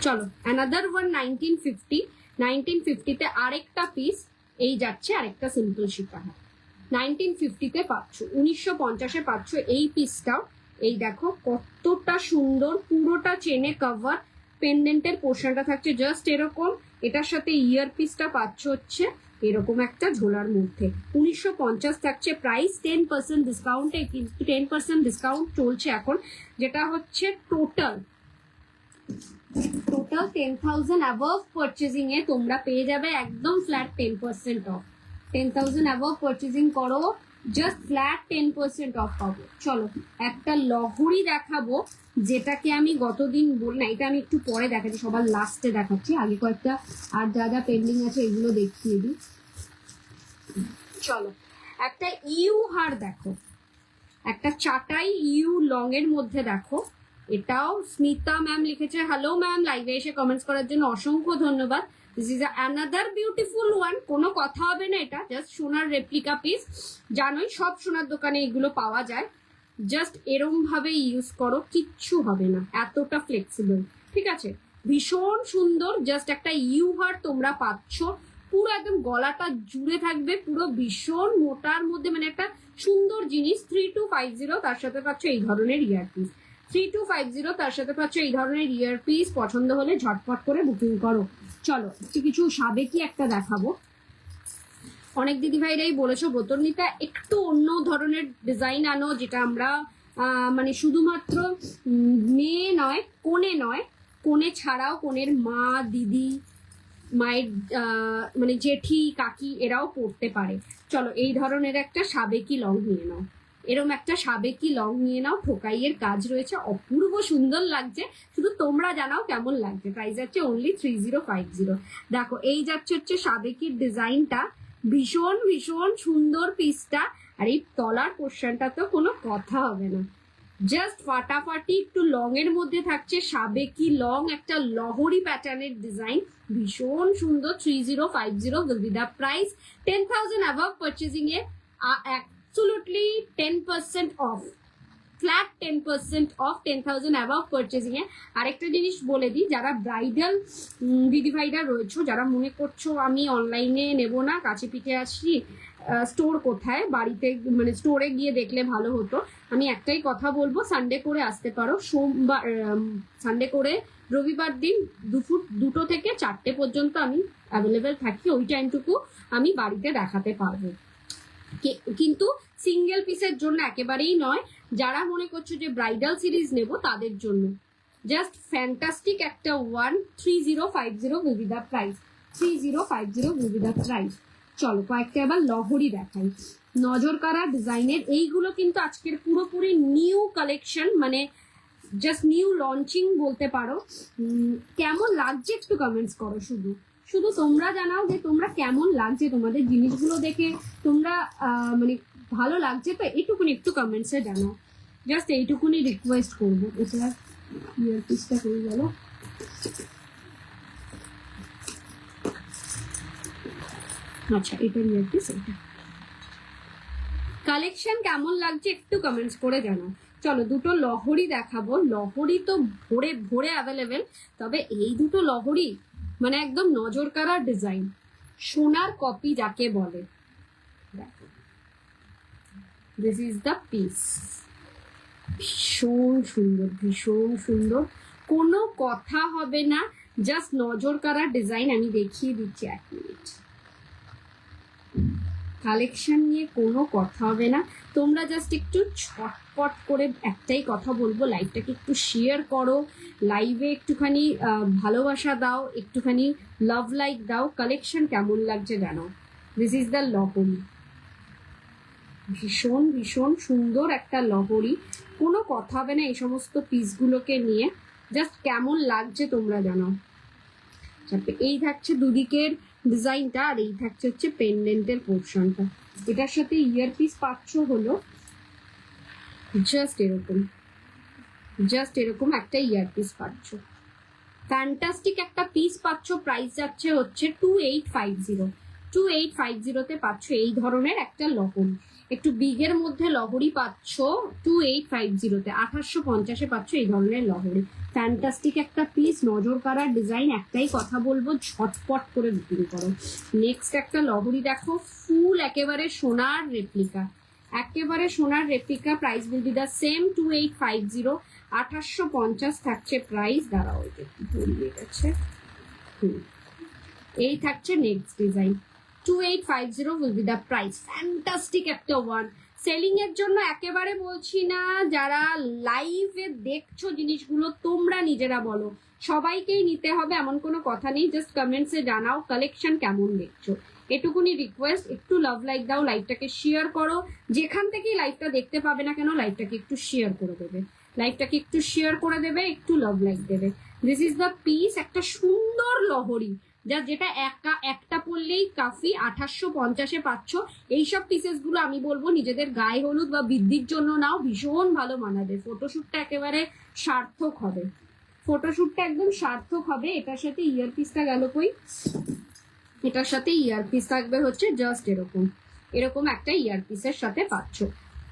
চলো অ্যানাদার ওয়ান 1950 তে আরেকটা পিস। এই যাচ্ছে আরেকটা সিম্পল সীতাহার। 1950-তে পাচ্ছ, 1950-এ পাচ্ছ এই পিসটাও। এই দেখো কতটা সুন্দর, পুরোটা চেনে কভার। পেন্ডেন্টের পোর্শনটা থাকছে জাস্ট এরকম। এটার সাথে ইয়ার পিসটা পাচ্ছ হচ্ছে এরকম একটা ঝোলার মধ্যে। 1950 থাকছে প্রাইস। 10% ডিসকাউন্টে, কিন্তু 10% ডিসকাউন্ট চলছে এখন, যেটা হচ্ছে টোটাল 10,000 অ্যাবভ পারচেজিং এ তোমরা পেয়ে যাবে একদম ফ্ল্যাট 10% অফ। 10,000 অ্যাবভ পারচেজিং করো, জাস্ট ফ্ল্যাট 10% অফ পাবো। চলো একটা লহরি দেখাবো, যেটাকে আমি গতদিন বলি না, এটা আমি একটু পরে দেখাচ্ছি, সবার লাস্টে দেখাচ্ছি। আগে কয়েকটা আর যা যা পেন্ডিং আছে এগুলো দেখিয়ে দিই। চলো একটা ইউ হার দেখো, একটা চাটাই ইউ লং এর মধ্যে দেখো। এটাও স্মিতা ম্যাম লিখেছে। হ্যালো ম্যাম, লাইভে এসে কমেন্টস করার জন্য অসংখ্য ধন্যবাদ। This is another beautiful one. কোনো কথা হবে না, এটা জাস্ট সোনার রেপ্লিকা পিস। জানোই সব সোনার দোকানে এগুলো পাওয়া যায়। জাস্ট এরম ভাবে ইউজ করো, কিচ্ছু হবে না, এতটা ফ্লেক্সিবল, ঠিক আছে? ভীষণ সুন্দর। জাস্ট একটা ইউ হার তোমরা পাচ্ছ, পুরো একদম গলাটা জুড়ে থাকবে, পুরো ভীষণ মোটার মধ্যে, মানে একটা সুন্দর জিনিস। 3250 তার সাথে পাচ্ছ এই ধরনের ইয়ারপিস। 3250 তার সাথে পাচ্ছ এই ধরনের ইয়ারপিস। পছন্দ হলে ঝটপট করে বুকিং করো। চলো একটু কিছু সাবেকি একটা দেখাবো। অনেক দিদিভাইরাই বলেছো ব্রতর্ণীতে একটু অন্য ধরনের ডিজাইন আনো, যেটা আমরা মানে শুধুমাত্র মেয়ে নয়, কোণে নয়, কোণে ছাড়াও কোণের মা, দিদি, মায়ের মানে জেঠি, কাকি এরাও পড়তে পারে। চলো এই ধরনের একটা সাবেকি লং নিয়ে নাও, এরম একটা সাবেকি লং নিয়ে নাও। ঠোকাইয়ের কাজ রয়েছে, অপূর্ব সুন্দর লাগছে। শুধু তোমরা জানাও কেমন লাগছে। প্রাইস যাচ্ছে অনলি 3050। দেখো এই যাচ্ছে হচ্ছে সাবেকির ডিজাইনটা, ভীষণ ভীষণ সুন্দর পিসটা। আর এই তলার পোর্শনটা তো কোনো কথা হবে না, জাস্ট ফাটাফাটি। একটু লং এর মধ্যে থাকছে সাবেকি লং, একটা লহরি প্যাটার্নের ডিজাইন, ভীষণ সুন্দর। 3050 will be the price. 10,000 above purchasing A absolutely 10% off, flat 10% of 10,000 above purchasing এ। আরেকটা জিনিস বলে দিই, যারা ব্রাইডাল দিদিভাইরা রয়েছে, যারা মনে করছো আমি অনলাইনে নেব না, কাছে পিঠে আসি, স্টোর কোথায়, বাড়িতে মানে স্টোরে গিয়ে দেখলে ভালো হতো, আমি একটাই কথা বলবো, সানডে করে আসতে পারো। সোমবার সানডে করে রবিবার দিন দুপুর 2টো থেকে 4টে পর্যন্ত আমি অ্যাভেলেবেল থাকি। ওই টাইমটুকু আমি বাড়িতে দেখাতে পারবো, কিন্তু সিঙ্গেল পিসের জন্য একেবারেই নয়। যারা মনে করছো যে ব্রাইডাল সিরিজ নেব তাদের জন্য জাস্ট ফ্যান্টাস্টিক একটা one, 3050 will be the price, 3050 will be the price. চলো কয়েকটা এবার লহরি দেখাই, নজর কাড়া ডিজাইনের। এইগুলো কিন্তু আজকের পুরোপুরি নিউ কালেকশন, মানে জাস্ট নিউ লঞ্চিং বলতে পারো। কেমন লাগছে একটু কমেন্টস করো, শুধু শুধু তোমরা জানাও যে তোমরা কেমন লাগছে, তোমাদের জিনিসগুলো দেখে তোমরা মানে ভালো লাগছে তো, এইটুকুনি একটু কমেন্টসে জানাও, জাস্ট এইটুকুনি রিকোয়েস্ট করবো। এটা ইয়ারপিসটা করে গেল, আচ্ছা এটার ইয়ারপিস। এটা কালেকশন কেমন লাগছে একটু কমেন্টস করে জানাও। চলো দুটো লহরি দেখাবো, লহরি তো ভোরে ভোরে অ্যাভেলেবেল, তবে এই দুটো লহরি মানে একদম নজর কাড়া ডিজাইন, সোনার কপি যাকে বলে। দিস ইজ দ্য পিস, ভীষণ সুন্দর, ভীষণ সুন্দর, কোনো কথা হবে না, জাস্ট নজর কাড়া ডিজাইন। আমি দেখিয়ে দিচ্ছি, এক মিনিট। কালেকশন নিয়ে কোনো কথা হবে না, তোমরা জাস্ট একটু ছটপট করে একটাই কথা বলবো, লাইভটাকে একটু শেয়ার করো, লাইভে একটুখানি ভালোবাসা দাও, একটুখানি লাভ লাইক দাও। কালেকশন কেমন লাগছে জানাও। দিস ইজ দ্য লহরি, ভীষণ ভীষণ সুন্দর একটা লহরি, কোনো কথা হবে না এই সমস্ত পিসগুলোকে নিয়ে, জাস্ট কেমন লাগছে তোমরা জানাও। এই থাকছে দুদিকের ডিজাইনটা, আর এই থাকছে হচ্ছে পেন্ডেন্টের পোর্শনটা। এটার সাথে ইয়ারপিস পাচ্ছ হলো জাস্ট এরকম, জাস্ট এরকম একটা ইয়ারপিস পাচ্ছ, ফ্যান্টাস্টিক একটা পিস পাচ্ছ। প্রাইস যাচ্ছে হচ্ছে 2850, 2850-তে পাচ্ছ এই ধরনের একটা লহরি। একটু বিগের মধ্যে লহরি পাচ্ছ 2850-তে, 2850-এ পাচ্ছ এই ধরনের লহরি। ফ্যান্টাস্টিক একটা পিস, নজর কাড়ার ডিজাইন, একটাই কথা বলবো, ঝটপট করে বুকিং করো। নেক্সট একটা লহরি দেখো, ফুল একেবারে সোনার রেপ্লিকা, একেবারে সোনার replica. Price will be the same, 2850, 2850 থাকছে প্রাইস। দাঁড়াও এটা কি ভুলিয়ে গেছে, এই থাকছে next design, 2850 will be the price. Fantastic একটা ওয়ান, সেলিং এর জন্য একেবারে বলছি না, যারা লাইভে দেখছো জিনিসগুলো তোমরা নিজেরা বলো, সবাইকেই নিতে হবে এমন কোনো কথা নেই, জাস্ট কমেন্টসে জানাও কালেকশন কেমন দেখছো, এটুকুনি রিকোয়েস্ট। একটু লাভ লাইক দাও, লাইভটাকে শেয়ার করো, যেখান থেকেই লাইভটা দেখতে পাবে না কেন লাইভটাকে একটু শেয়ার করে দেবে, লাইভটাকে একটু শেয়ার করে দেবে, একটু লাভ লাইক দেবে। দিস ইজ দ্য পিস, একটা সুন্দর লহরি, যেটা একটা পড়লেই কাফি, 2850-এ পাচ্ছ। এইসব পিসেস গুলো আমি বলবো নিজেদের গায়ে হলুদ বা বৃদ্ধির জন্য নাও, ভীষণ ভালো মানাবে, ফটোশুটটা একেবারে সার্থক হবে, ফটোশুটটা একদম সার্থক হবে। এটার সাথে ইয়ারপিসটা গেল কই, এটার সাথে ইয়ারপিস থাকবে হচ্ছে জাস্ট এরকম, এরকম একটা ইয়ারপিসের সাথে পাচ্ছ,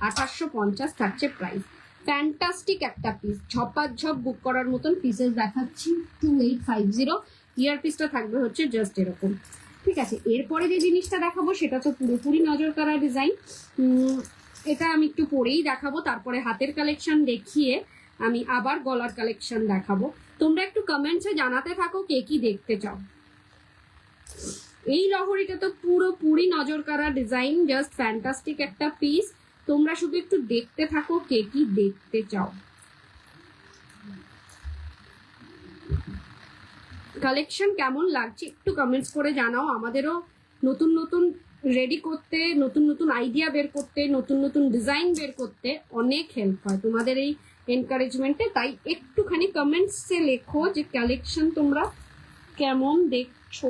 2850 থাকছে প্রাইস। ফ্যান্টাস্টিক একটা পিস, ঝপাঝপ বুক করার মতন পিসেস দেখাচ্ছি, 2850, ইয়ারপিসটা থাকবে হচ্ছে জাস্ট এরকম। ঠিক আছে, এরপরে যে জিনিসটা দেখাবো সেটা তো পুরোপুরি নজর কাড়া ডিজাইন, এটা আমি একটু পরেই দেখাবো, তারপরে হাতের কালেকশন দেখিয়ে আমি আবার গলার কালেকশন দেখাবো। তোমরা একটু কমেন্টসে জানাতে থাকো কে কি দেখতে চাও। এই লহরিটা তো পুরোপুরি নজর কাড়া ডিজাইন, জাস্ট ফ্যান্টাস্টিক একটা পিস, তোমরা শুধু একটু দেখতে থাকো কে কি দেখতে চাও। কালেকশন কেমন লাগছে একটু কমেন্টস করে জানাও, আমাদেরও নতুন নতুন রেডি করতে, নতুন নতুন আইডিয়া বের করতে, নতুন নতুন ডিজাইন বের করতে অনেক হেল্প হয় তোমাদের এই এনকারেজমেন্টে। তাই একটুখানি কমেন্টসে লেখো যে কালেকশন তোমরা কেমন দেখছো।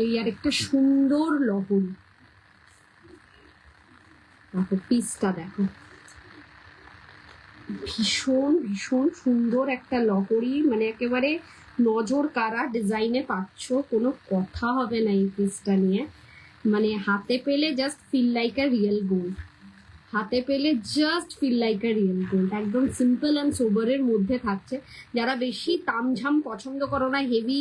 এই আর একটা সুন্দর লহরি দেখো, পিসটা দেখো, ভীষণ ভীষণ সুন্দর একটা লহরি, মানে একেবারে নজর কাড়া ডিজাইনে পাচ্ছ, কোনো কথা হবে না এই পিসটা নিয়ে। মানে হাতে পেলে just feel like a real gold, হাতে পেলে just feel like a real gold. একদম সিম্পল অ্যান্ড সোবারের মধ্যে থাকছে, যারা বেশি তামঝাম পছন্দ করো না, হেভি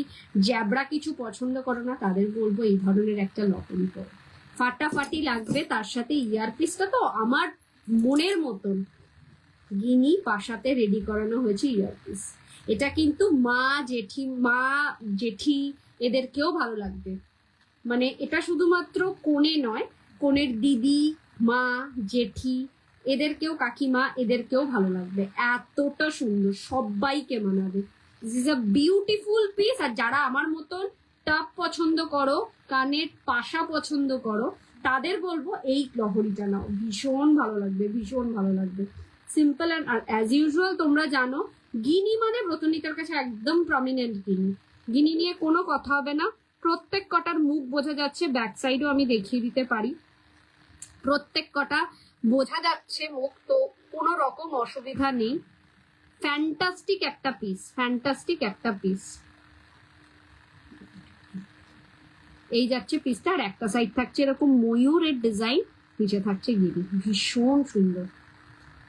জ্যাবরা কিছু পছন্দ করো না, তাদের বলবো এই ধরনের একটা লহরি তো ফাটাফাটি লাগবে। তার সাথে ইয়ারপিসটা তো আমার মনের মতন গিনি পাশাতে রেডি করানো হয়েছে ইয়ারপিস, এটা কিন্তু মা জেঠি এদেরকেও ভালো লাগবে। মানে এটা শুধুমাত্র কোণে নয়, কোণের দিদি, মা, জেঠি এদেরকেও, কাকিমা এদেরকেও ভালো লাগবে। এতটা সুন্দর, সবাইকে মানাবে। This is a beautiful piece. আর যারা আমার মতন টাপ পছন্দ করো, কানের পাশা পছন্দ করো, তাদের বলবো এই লহরিটা নাও, ভীষণ ভালো লাগবে, ভীষণ ভালো লাগবে। সিম্পল অ্যান্ড অ্যাজ ইউজুয়াল তোমরা জানো গিনি মানে ব্রতনিকার কাছে একদম প্রমিনেন্ট গিনি নিয়ে কোনো কথা হবে না। প্রত্যেক কটার মুখ বোঝা যাচ্ছে, ব্যাক সাইডও আমি দেখিয়ে দিতে পারি, প্রত্যেক কটা বোঝা যাচ্ছে মুখ, তো কোনো রকম অসুবিধা নেই। ফ্যান্টাস্টিক একটা পিস, ফ্যান্টাস্টিক একটা পিস। এই যাচ্ছে পিসটা, আর একটা সাইড থাকছে এরকম ময়ূরের ডিজাইন, নিচে থাকছে গিরি, ভীষণ সুন্দর।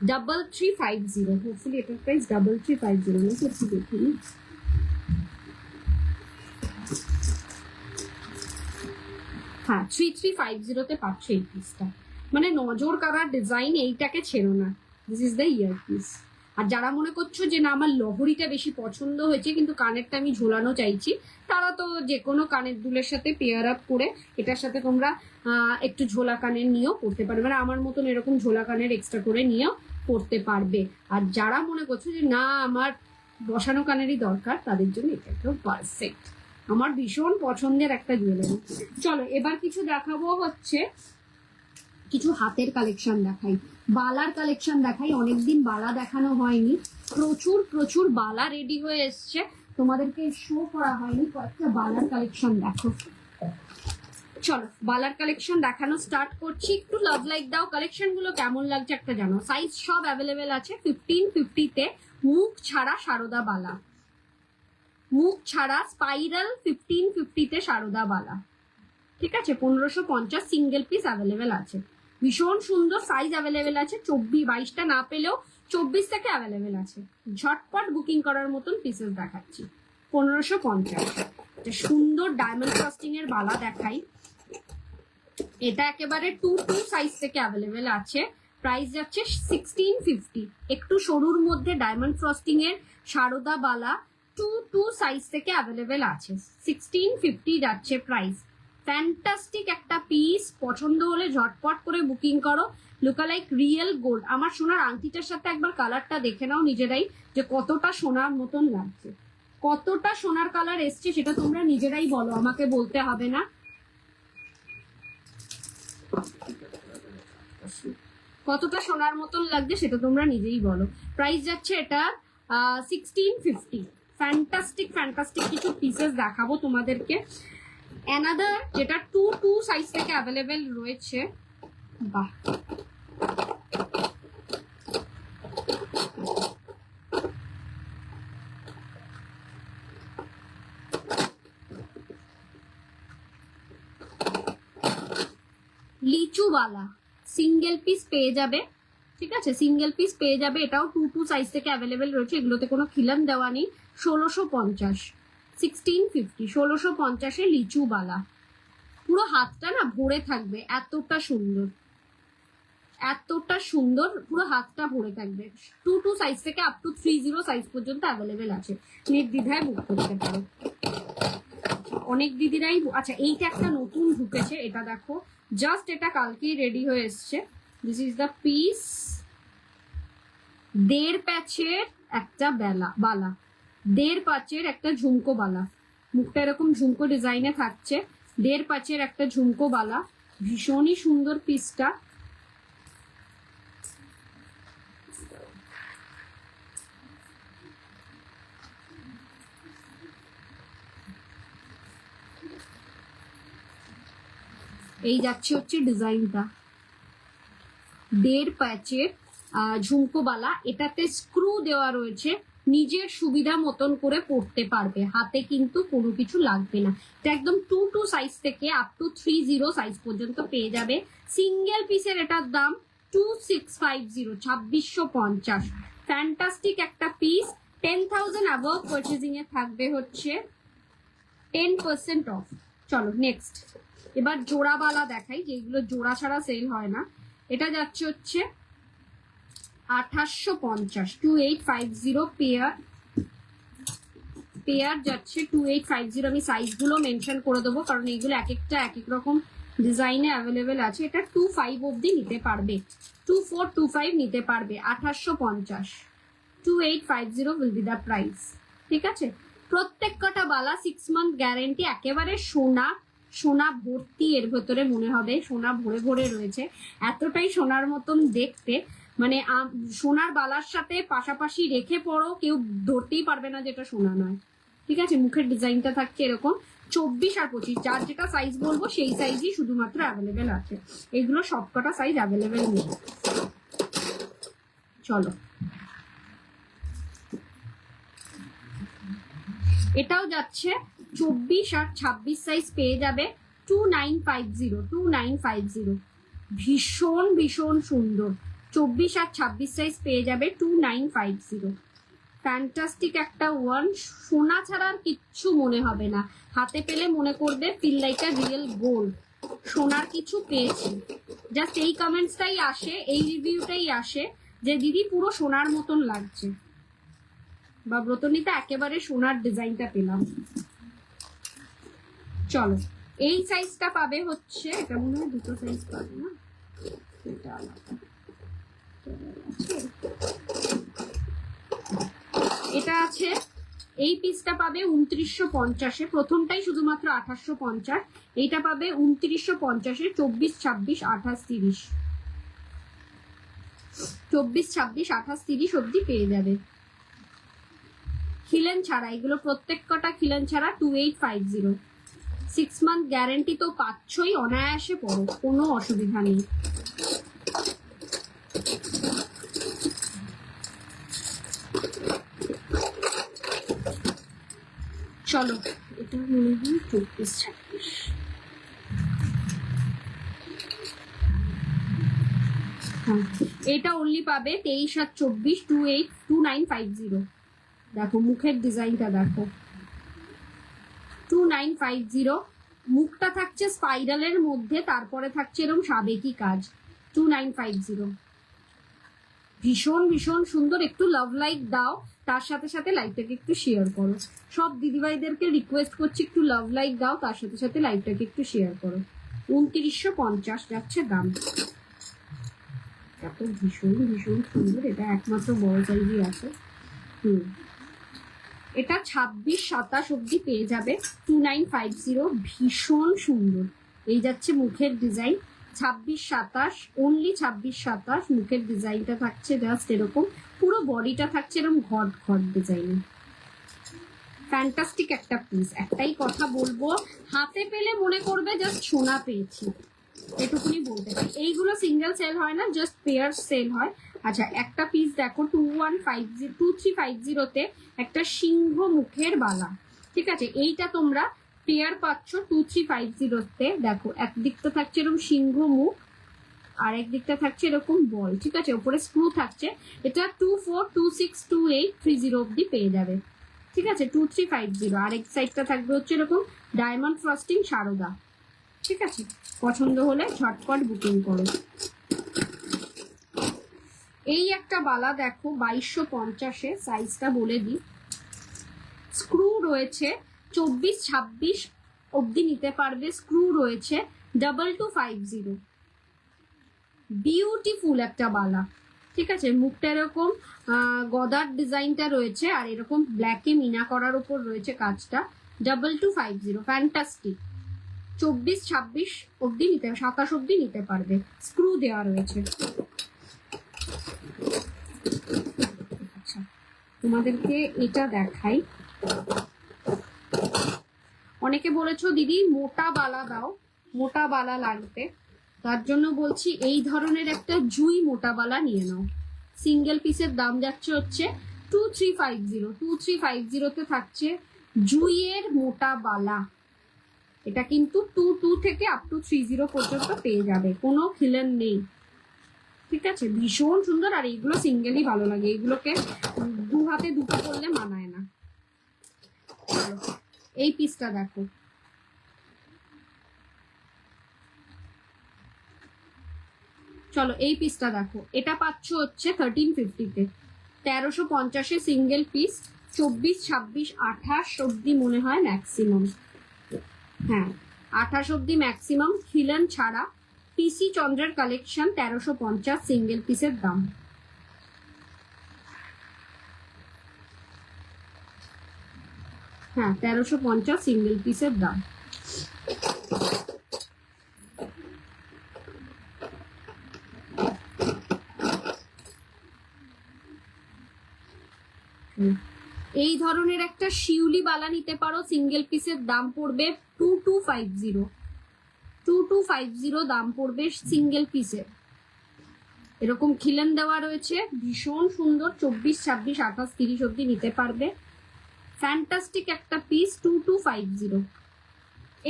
3350, হোপফুলি এটার প্রাইস 3350 নাকি, একটু দেখিনি। হ্যাঁ 3350-তে পাচ্ছ এই পিসটা। মানে নজর কাড়ার ডিজাইন, এইটাকে ছেড়ো না। This is the ear piece. আর যারা মনে করছো যে না আমার লহরিটা বেশি পছন্দ হয়েছে কিন্তু কানেরটা আমি ঝোলানো চাইছি, তারা তো যে কোনো কানের দুলের সাথে পেয়ার আপ করে এটার সাথে তোমরা একটু ঝোলা কানের নিয়েও পড়তে পারবে, মানে আমার মতন এরকম ঝোলা কানের এক্সট্রা করে নিয়েও পড়তে পারবে। আর যারা মনে করছো যে না আমার বসানো কানেরই দরকার, তাদের জন্য এটা একদম পারফেক্ট। আমার ভীষণ পছন্দের একটা জুয়েলারি। চলো এবার কিছু দেখাবো, হচ্ছে কিছু হাতের কালেকশন দেখাই, বালার কালেকশন দেখাই। অনেকদিন বালা দেখানো হয়নি, প্রচুর প্রচুর বালা রেডি হয়ে এসছে, তোমাদেরকে শো করা হয়নি। কয়েকটা বালার কালেকশন দেখো। চলো বালার কালেকশন দেখানো স্টার্ট করছি। একটু লাভ লাইক দাও, কালেকশন গুলো কেমন লাগছে একটা জানো। সাইজ সব অ্যাভেলেবেল আছে। 1550-তে মুখ ছাড়া সারদা বালা, মুখ ছাড়া স্পাইরাল 1550-তে সারদা বালা, ঠিক আছে। 1550 সিঙ্গেল পিস অ্যাভেলেবেল আছে, ভীষণ সুন্দর। সাইজ অ্যাভেলেবেল আছে 22টা না পেলেও 24 থেকে অ্যাভেলেবেল আছে। ঝটপট বুকিং করার মতন পিসেস দেখাচ্ছি। 1550 সুন্দর ডায়মন্ড ফ্রস্টিং এর বালা দেখাই। এটা একেবারে 2 সাইজ থেকে অ্যাভেলেবেল আছে। প্রাইস যাচ্ছে 1650। একটু সরুর মধ্যে ডায়মন্ড ফ্রস্টিং এর সারদা বালা 2 সাইজ থেকে অ্যাভেলেবেল আছে। 1650 যাচ্ছে প্রাইস। ফ্যান্টাস্টিক একটা পিস, পছন্দ হলে ঝটপট করে বুকিং করো। Lookalike real gold. আমার সোনার আংটিটার সাথে একবার কালারটা দেখে নাও নিজেরাই, যে কতটা সোনার মতন লাগছে, কতটা সোনার কালার এসছে সেটা তোমরা নিজেরাই বলো, আমাকে বলতে হবে না। কতটা সোনার মতন লাগছে সেটা তোমরা নিজেই বলো। প্রাইস যাচ্ছে এটা 1650। ফ্যান্টাস্টিক ফ্যান্টাস্টিক কিছু পিসেস দেখাবো তোমাদেরকে। অ্যানাদার যেটা 2 সাইজ থেকে অ্যাভেলেবেল রয়েছে। বাহ, লিচুওয়ালা সিঙ্গেল পিস পেয়ে যাবে, ঠিক আছে, সিঙ্গেল পিস পেয়ে যাবে। এটাও 2 সাইজ থেকে অ্যাভেলেবেল রয়েছে, এগুলোতে কোনো খিলান দেওয়া নেই। 1650, 1650, 1650-এ লিচুওয়ালা। পুরো হাতটা না ভরে থাকবে, এতটা সুন্দর, এতটা সুন্দর, পুরো হাতটা ভরে থাকবে। 2 সাইজ থেকে আপ টু 30 সাইজ পর্যন্ত অ্যাভেলেবেল আছে, নির্দ্বিধায় বুক করতে পারো। অনেক দিদিরাই, আচ্ছা এইটা একটা নতুন ঢুকেছে, এটা দেখো, জাস্ট এটা কালকেই রেডি হয়ে এসছে। This is the piece. 1.5 প্যাচের একটা বালা, 1.5 প্যাচের একটা ঝুমকো বালা, মুখটা এরকম ঝুমকো ডিজাইনে থাকছে। 1.5 প্যাচের একটা ঝুমকো বালা, ভীষণই সুন্দর পিসটা। এই যাচ্ছে হচ্ছে ডিজাইনটা, 1.5 প্যাচের ঝুমকো বালা। এটাতে স্ক্রু দেওয়া রয়েছে, নিজের সুবিধা মতন করে পড়তে পারবে, হাতে কিন্তু কোনো কিছু লাগবে না। এটা একদম 2 সাইজ থেকে আপ টু 30 সাইজ পর্যন্ত পেয়ে যাবে। সিঙ্গেল পিসের এটার দাম 2650, 2650। ফ্যান্টাস্টিক একটা পিস। 10,000 অ্যাবভ পারচেজিং এ থাকবে হচ্ছে 10% অফ। চলো নেক্সট, এবার জোড়াবালা দেখাই, যেগুলো জোড়া ছাড়া সেল হয় না। এটা যাচ্ছে হচ্ছে 2850, 2850 পেয়ার। পেয়ার যাচ্ছে 2850। আমি সাইজগুলো মেনশন করে দেবো, কারণ এইগুলো এক একটা এক এক রকম ডিজাইনে অ্যাভেলেবেল আছে। এটা 25 অবধি নিতে পারবে, 2425 নিতে পারবে, 2850। 2850 উইল বি দ্য প্রাইস। ঠিক আছে, প্রত্যেক কটা বালা 6 মান্থ গ্যারেন্টি, একেবারে সোনা, সোনা ভর্তি এর ভেতরে, মনে হবে সোনা ভরে ভরে রয়েছে, এতটাই সোনার মতন দেখতে। মানে সোনার বালার সাথে পাশাপাশি রেখে পড়ো, কেউ ধরতেই পারবে না যেটা সোনা নয়। ঠিক আছে, মুখের ডিজাইনটা থাকছে এরকম। 24 আর 25 যার যেটা সাইজ বলবো সেই সাইজই শুধুমাত্র অ্যাভেলেবেল আছে। এগুলো সবকটা সাইজ অ্যাভেলেবেল নেই। চলো, এটাও যাচ্ছে 24 আর 26 সাইজ পেয়ে যাবে 2950। 2950 ভীষণ ভীষণ সুন্দর। 24 আর 26 সাইজ পেয়ে যাবে 2950। ফ্যান্টাস্টিক একটা ওয়ান, সোনা ছাড়া আর কিচ্ছু মনে হবে না, হাতে পেলে মনে করবে feel like a real gold, সোনার কিছু পেয়েছি। জাস্ট এই কমেন্টসটাই আসে, এই রিভিউটাই আসে যে দিদি পুরো সোনার মতন লাগছে, বা ব্রতনীতে একেবারে সোনার ডিজাইনটা পেলাম। চলো, এই সাইজটা পাবে হচ্ছে, এটা মনে হয় দুটো সাইজ পাবে না, এটা আলাদা। এটা আছে, এই পিসটা পাবে 2950-এ, প্রথমটাই শুধুমাত্র 2850, এইটা পাবে 2950-এ। 24, 26, 28, 30, 24, 26, 28, 30 অব্দি পেয়ে যাবে খিলেন ছাড়া। এগুলো প্রত্যেক কটা খিলেন ছাড়া। 2850, 6 মান্থ গ্যারেন্টি তো পাচ্ছই, অনায়াসে পড়ো, কোনো অসুবিধা নেই। চলো, এটা মনে হয় 24, 26। এটা অনলি পাবে 23 আর 24, 2950। দেখো মুখের ডিজাইনটা দেখো, 2950। মুখটা থাকছে স্পাইরালের মধ্যে, তারপরে থাকছে এরকম সাবেকি কাজ। 2950 ভীষণ ভীষণ সুন্দর। একটু লাভ লাইক দাও, তার সাথে সাথে লাইভটাকে একটু শেয়ার করো। সব দিদিভাইদেরকে রিকোয়েস্ট করছি, একটু লাভ লাইক দাও, তার সাথে সাথে লাইভটাকে একটু শেয়ার করো। 2950 যাচ্ছে দাম। এত ভীষণ ভীষণ সুন্দর, এটা একমাত্র বড় সাইজই আছে। এটা 26, 27 অব্দি পেয়ে যাবে 2950। ভীষণ সুন্দর। এই যাচ্ছে মুখের ডিজাইন, 26, 27, অনলি 26, 27 মুখের ডিজাইনটা থাকছে জাস্ট এরকম, পুরো বডিটা থাকছে এরকম ঘট ঘট ডিজাইনে। ফ্যান্টাস্টিক একটা পিস। একটাই কথা বলবো, হাতে পেলে মনে করবে জাস্ট সোনা পেয়েছি, এটুকুনি বলতে পারি। এইগুলো সিঙ্গেল সেল হয় না, জাস্ট পেয়ার সেল হয়। আচ্ছা, একটা পিস দেখো 2350-তে একটা সিংহ মুখের বালা। ঠিক আছে, এইটা তোমরা পেয়ার পাচ্ছ 2350-তে। দেখো একদিকটা থাকছে এরকম সিংহ মুখ, আর একদিকটা থাকছে এরকম বল। ঠিক আছে, উপরে স্ক্রু থাকছে। এটা 24, 26, 28, 30 অব্দি পেয়ে যাবে। ঠিক আছে, 2350। আর এক সাইডটা থাকবে হচ্ছে এরকম ডায়মন্ড ফ্রস্টিং সারদা। ঠিক আছে, পছন্দ হলে ঝটপট বুকিং করো। এই একটা বালা দেখো 2250-এ, সাইজটা বলে দিই। স্ক্রু রয়েছে, 24, 26 অব্দি নিতে পারবে। স্ক্রু রয়েছে 2250। বিউটিফুল একটা বালা। ঠিক আছে, মুখটা এরকম গদার ডিজাইনটা রয়েছে, আর এরকম ব্ল্যাকে মিনা করার উপর রয়েছে কাজটা। 2250, ফ্যান্টাস্টিক। 24, 26 অব্দি নিতে, 27 অব্দি নিতে পারবে। স্ক্রু দেওয়া রয়েছে। আচ্ছা, তোমাদেরকে এটা দেখাই। অনেকে বলেছো দিদি মোটা বালা দাও, মোটা বালা লাগবে, তার জন্য বলছি এই ধরনের একটা জুই মোটা বালা নিয়ে নাও। সিঙ্গেল পিসের দাম যাচ্ছে হচ্ছে 2350। 2350-তে থাকছে জুইয়ের মোটা বালা। এটা কিন্তু 22 থেকে আপ টু 30 পর্যন্ত পেয়ে যাবে, কোনো খিলেন নেই। ঠিক আছে, ভীষণ সুন্দর। আর এইগুলো সিঙ্গেলই ভালো লাগে, এগুলোকে দু হাতে দুটো করলে মানায় না। এই পিসটা দেখো, চলো এই পিসটা দেখো। এটা পাচ্ছ হচ্ছে 1350-তে, 1350-এ সিঙ্গেল পিস। 24, 26, 28 অব্দি মনে হয় ম্যাক্সিমাম। হ্যাঁ 28 অব্দি ম্যাক্সিমাম, খিলন ছাড়া। পিসি চন্দ্রের কালেকশন 1350 সিঙ্গেল পিসের দাম। হ্যাঁ 1350 সিঙ্গেল পিসের দাম। এই ধরনের একটা শিউলি বালা নিতে পারো, সিঙ্গেল পিসের দাম পড়বে 2250। 2250 দাম পড়বে সিঙ্গেল পিসের। এরকম খিলেন দেওয়া রয়েছে, ভীষণ সুন্দর। 24, 26, 28, 30 অব্দি নিতে পারবে। ফ্যান্টাস্টিক একটা পিস, 2250,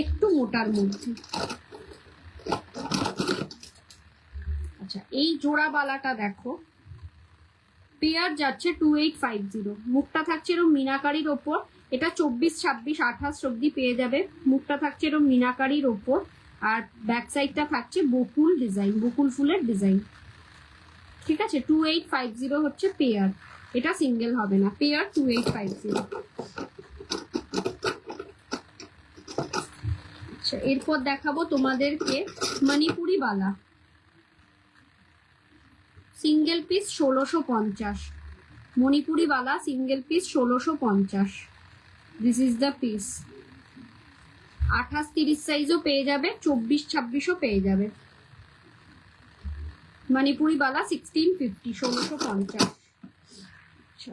একটু মোটার মধ্যে। আচ্ছা এই জোড়া বালাটা দেখো, পেয়ার যাচ্ছে 2850, মুখটা থাকছে এরকম মিনাকারির ওপর। এটা 24, 26, 28 অব্দি পেয়ে যাবে। মুখটা থাকছে এরকম মিনাকারির ওপর, আর ব্যাক সাইডটা থাকছে বকুল ডিজাইন, বকুল ফুলের ডিজাইন। ঠিক আছে, 2850 হচ্ছে পেয়ার, এটা সিঙ্গেল হবে না, পেয়ার 2850। আচ্ছা এরপর দেখাবো তোমাদেরকে মণিপুরি বালা, single piece 1650। Manipuri Bala single piece 1650। This is the piece. 28, 30 সাইজও পেয়ে যাবে, 24, 26ও পেয়ে যাবে। মণিপুরি বালা 1650, 1650।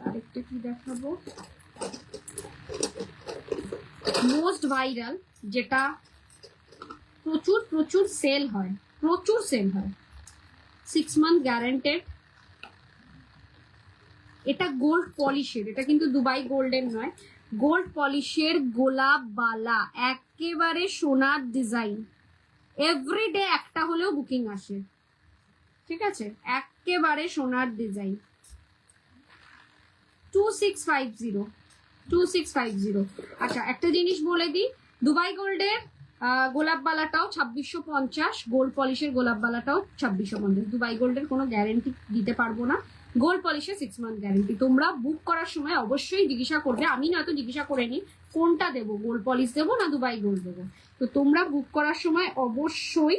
আরেকটা কি দেখাবো, মোস্ট ভাইরাল, যেটা প্রচুর প্রচুর সেল হয়, প্রচুর সেল হয়, 6 মান্থ গ্যারান্টেড। এটা গোল্ড পলিশের, এটা কিন্তু দুবাই গোল্ডের নয়, গোল্ড পলিশের গোলাপ বালা, একেবারে সোনার ডিজাইন। এভরিডে একটা হলেও বুকিং আসে। ঠিক আছে, একেবারে সোনার ডিজাইন। 2650, 2650। আচ্ছা একটা জিনিস বলে দিই, দুবাই গোল্ডের গোলাপ বালাটাও 2650, গোল্ড পলিশের গোলাপ বালাটাও 2650। দুবাই গোল্ডের কোনো গ্যারেন্টি দিতে পারবো না, গোল্ড পলিশের 6 মান্থ গ্যারেন্টি। তোমরা বুক করার সময় অবশ্যই জিজ্ঞাসা করবে, আমি না তো জিজ্ঞাসা করে নি কোনটা দেবো, গোল্ড পলিশ দেবো না দুবাই গোল্ড দেবো। তো তোমরা বুক করার সময় অবশ্যই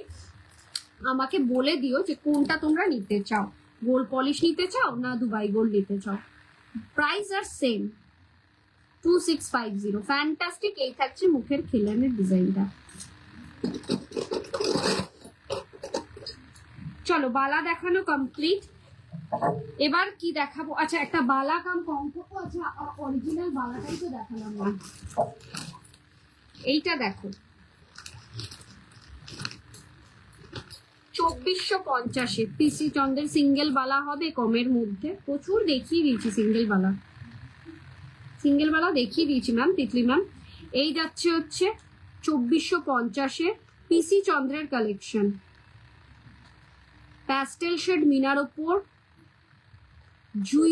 আমাকে বলে দিও যে কোনটা তোমরা নিতে চাও, গোল্ড পলিশ নিতে চাও না দুবাই গোল্ড নিতে চাও। প্রাইস আর সেম, 2650। ফ্যান্টাস্টিক। এই থাকছে মুখের খিলানের ডিজাইনটা। চলো বালা দেখানো কমপ্লিট, এবার কি দেখাবো। আচ্ছা একটা বালা কাম কঙ্কো, আচ্ছা অরিজিনাল বালাটাই তো দেখালাম না। এইটা দেখো 2450, পিসি চন্দ্রের সিঙ্গেল বালা হবে কমের মধ্যে। প্রচুর দেখিয়ে দিয়েছি সিঙ্গেল বালা, সিঙ্গেল বালা দেখিয়ে দিয়েছি ম্যাম, তিতলি ম্যাম। এই যাচ্ছে হচ্ছে 2450, পিসি চন্দ্রের কালেকশন, প্যাস্টেল শেড মিনার ওপর জুই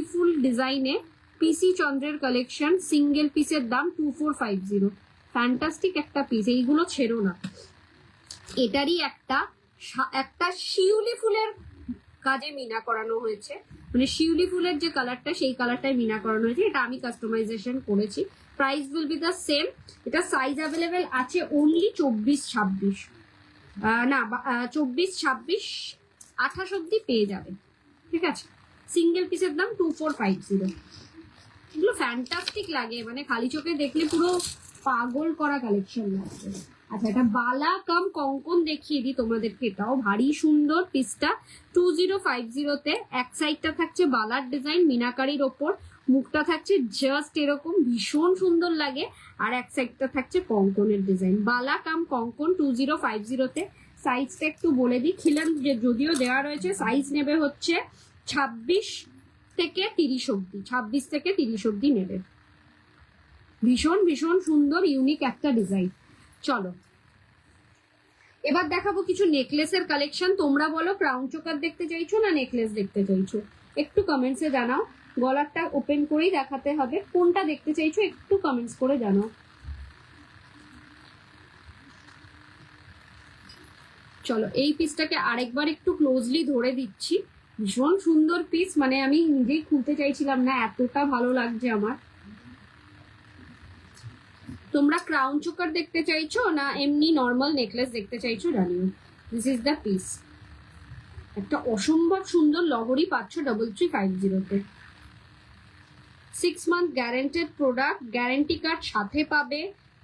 ফুল ডিজাইনে পিসি চন্দ্রের কালেকশন, সিঙ্গেল পিসের দাম 2450। ফ্যান্টাস্টিক একটা পিস, এইগুলো ছেড়ো না। এটারই একটা শিউলি ফুলের কাজে মিনা করানো হয়েছে, মানে শিউলি ফুলের যে কালারটা সেই কালারটাই মিনা করানো হয়েছে, এটা আমি কাস্টমাইজেশন করেছি। Price will be the same. এটা সাইজ অ্যাভেলেবেল আছে অনলি 24, 26, না 24, 26, 28 অব্দি পেয়ে যাবে। ঠিক আছে, সিঙ্গেল পিসের দাম 2450। এগুলো ফ্যান্টাস্টিক লাগে, মানে খালি চোখে দেখলে পুরো পাগল করা কালেকশন লাগছে। আচ্ছা এটা বালা কাম কঙ্কন দেখিয়ে দিই তোমাদেরকে, এটাও ভারী সুন্দর পিসটা। 2050 এক সাইডটা থাকছে বালার ডিজাইন মিনাকারির ওপর, মুখটা থাকছে জাস্ট এরকম, ভীষণ সুন্দর লাগে। আর এক সাইডটা থাকছে কঙ্কনের ডিজাইন। বালা কাম কঙ্কন 2050। সাইজটা একটু বলে দিই, খিলান যদিও দেওয়া রয়েছে, সাইজ নেবে হচ্ছে 26 থেকে 30 অব্দি, 26 থেকে 30 অব্দি নেবে। ভীষণ ভীষণ সুন্দর ইউনিক একটা ডিজাইন। চলো এবার দেখাবো কিছু নেকলেসের কালেকশন। তোমরা বলো ক্রাউন চোকার দেখতে চাইছো না নেকলেস দেখতে চাইছো, একটু কমেন্টসে জানাও। গলারটা ওপেন করেই দেখাতে হবে, কোনটা দেখতে চাইছো একটু কমেন্টস করে জানাও। চলো এই পিসটাকে আরেকবার একটু ক্লোজলি ধরে দিচ্ছি, ভীষণ সুন্দর পিস, মানে আমি নিজেই খুলতে চাইছিলাম না, এতটা ভালো লাগছে আমার। তোমরা ক্রাউন চোকার দেখতে চাইছো না এমনি নর্মাল নেকলেস দেখতে চাইছো জানিও। This is the piece. একটা অসম্ভব সুন্দর লহরি পাচ্ছ 3350-তে। 6 month guaranteed product, guarantee card সাথে পাবে।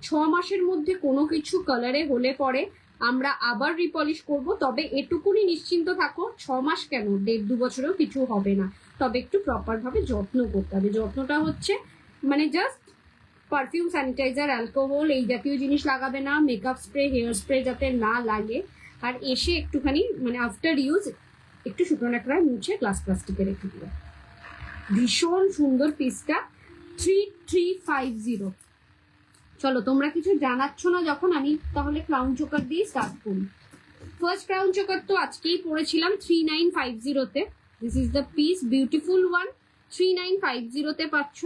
6 মাসের মধ্যে কোনো কিছু কালারে হলে পরে আমরা আবার রিপলিশ করব, তবে এটুকুনি নিশ্চিন্ত থাকো 6 মাস কেন 1.5-2 বছরেও কিছু হবে না, তবে একটু প্রপার ভাবে যত্ন করতে হবে। যত্নটা হচ্ছে মানে জাস্ট পারফিউম, স্যানিটাইজার, অ্যালকোহল এই জাতীয় জিনিস লাগাবে না, মেকআপ স্প্রে, হেয়ার স্প্রে যাতে না লাগে। আর এসে একটুখানি মানে আফটার ইউজ একটু শুকনো নাকড়ায় মুছে গ্লাস প্লাস্টিকে রেখে দিবে। ভীষণ সুন্দর পিসটা 3350। চলো তোমরা কিছু জানাচ্ছ না যখন, আমি তাহলে ক্রাউন চোকার দিয়ে স্টার্ট করি। ফার্স্ট ক্রাউন চোকার তো আজকেই পড়েছিলাম 3950-তে। This is the piece, beautiful one. 3950-তে পাচ্ছ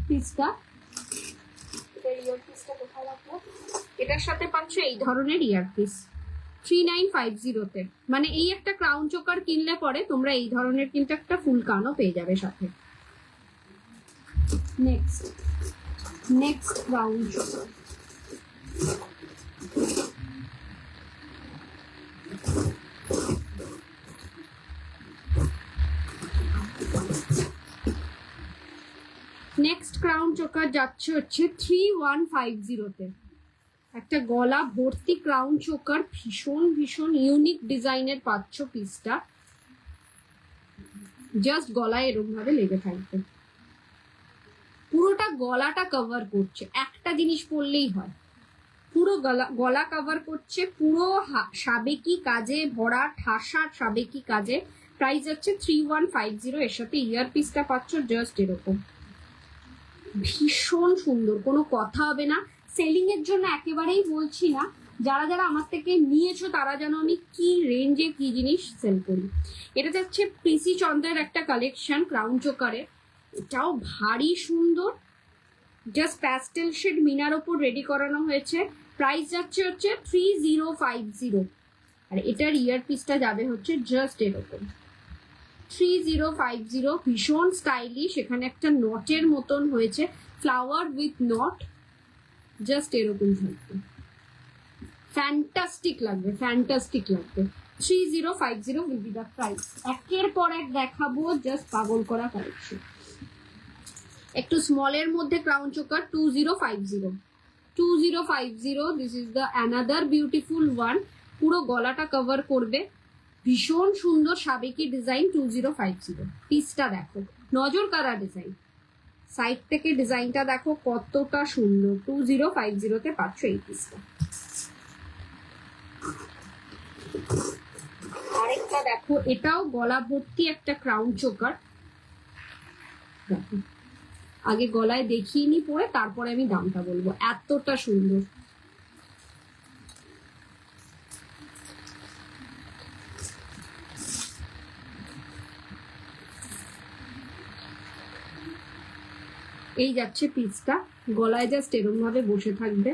পিসটা। এটার সাথে পাচ্ছ এই ধরনের ইয়ারপিস 3950-তে। মানে এই একটা ক্রাউন চোকার কিনলে পরে তোমরা এই ধরনের কিন্তু একটা ফুল কানও পেয়ে যাবে সাথে। Next crown choker. Next crown choker যাচ্ছে হচ্ছে 3150-তে। একটা গলা ভর্তি ক্রাউন চোকার, ভীষণ ভীষণ ইউনিক ডিজাইনের পাচ্ছ পিসটা। জাস্ট গলায় এরকম ভাবে লেগে থাকবে, পুরোটা গলাটা কভার করছে। একটা জিনিস পরলেই হয়, পুরো গলা কভার করছে, পুরো সাবেকি কাজে ভরা, ঠাসা সাবেকি কাজে। প্রাইস যাচ্ছে 3150। এর সাথে ইয়ার পিসটা পাচ্ছ জাস্ট এরকম, ভীষণ সুন্দর, কোনো কথা হবে না। সেলিং এর জন্য একেবারেই বলছি না, যারা যারা আমার থেকে নিয়েছো তারা যেন আমি কি রেঞ্জে কি জিনিস সেল করি। এটা যাচ্ছে পিসি চন্দ্রের একটা কালেকশন ক্রাউন চোকারে, এটাও ভারী সুন্দর। জাস্ট প্যাস্টেল শেড মিনার ওপর রেডি করানো হয়েছে। প্রাইস যাচ্ছে হচ্ছে 3050। আর এটার ইয়ার পিসটা যাবে হচ্ছে জাস্ট এরকম 3050। ভীষণ স্টাইলিশ, এখানে একটা নটের মতন হয়েছে, ফ্লাওয়ার উইথ নট, জাস্ট এরকম থাকবে, ফ্যান্টাস্টিক লাগবে, ফ্যান্টাস্টিক লাগবে। 3050 উইল বি দ্য প্রাইস। একের পর এক দেখাবো, জাস্ট পাগল করা কালেকশন। একটু স্মলের মধ্যে crown choker 2050। This is the another beautiful one, পুরো গলাটা কভার করবে, ভীষণ সুন্দর সাবেকি ডিজাইন। 2050 পিসটা দেখো, নজর কাড়া ডিজাইন, সাইড থেকে ডিজাইনটা দেখো কতটা সুন্দর। 2050-তে পাচ্ছ এই পিসটা। আরেকটা দেখো, এটাও গলা ভর্তি একটা ক্রাউন চোকার। দেখো আগে গলায় দেখিয়ে নি পরে, তারপরে আমি দামটা বলবো, এতটা সুন্দর। এই যাচ্ছে পিসটা, গলায় জাস্ট এরকম ভাবে বসে থাকবে,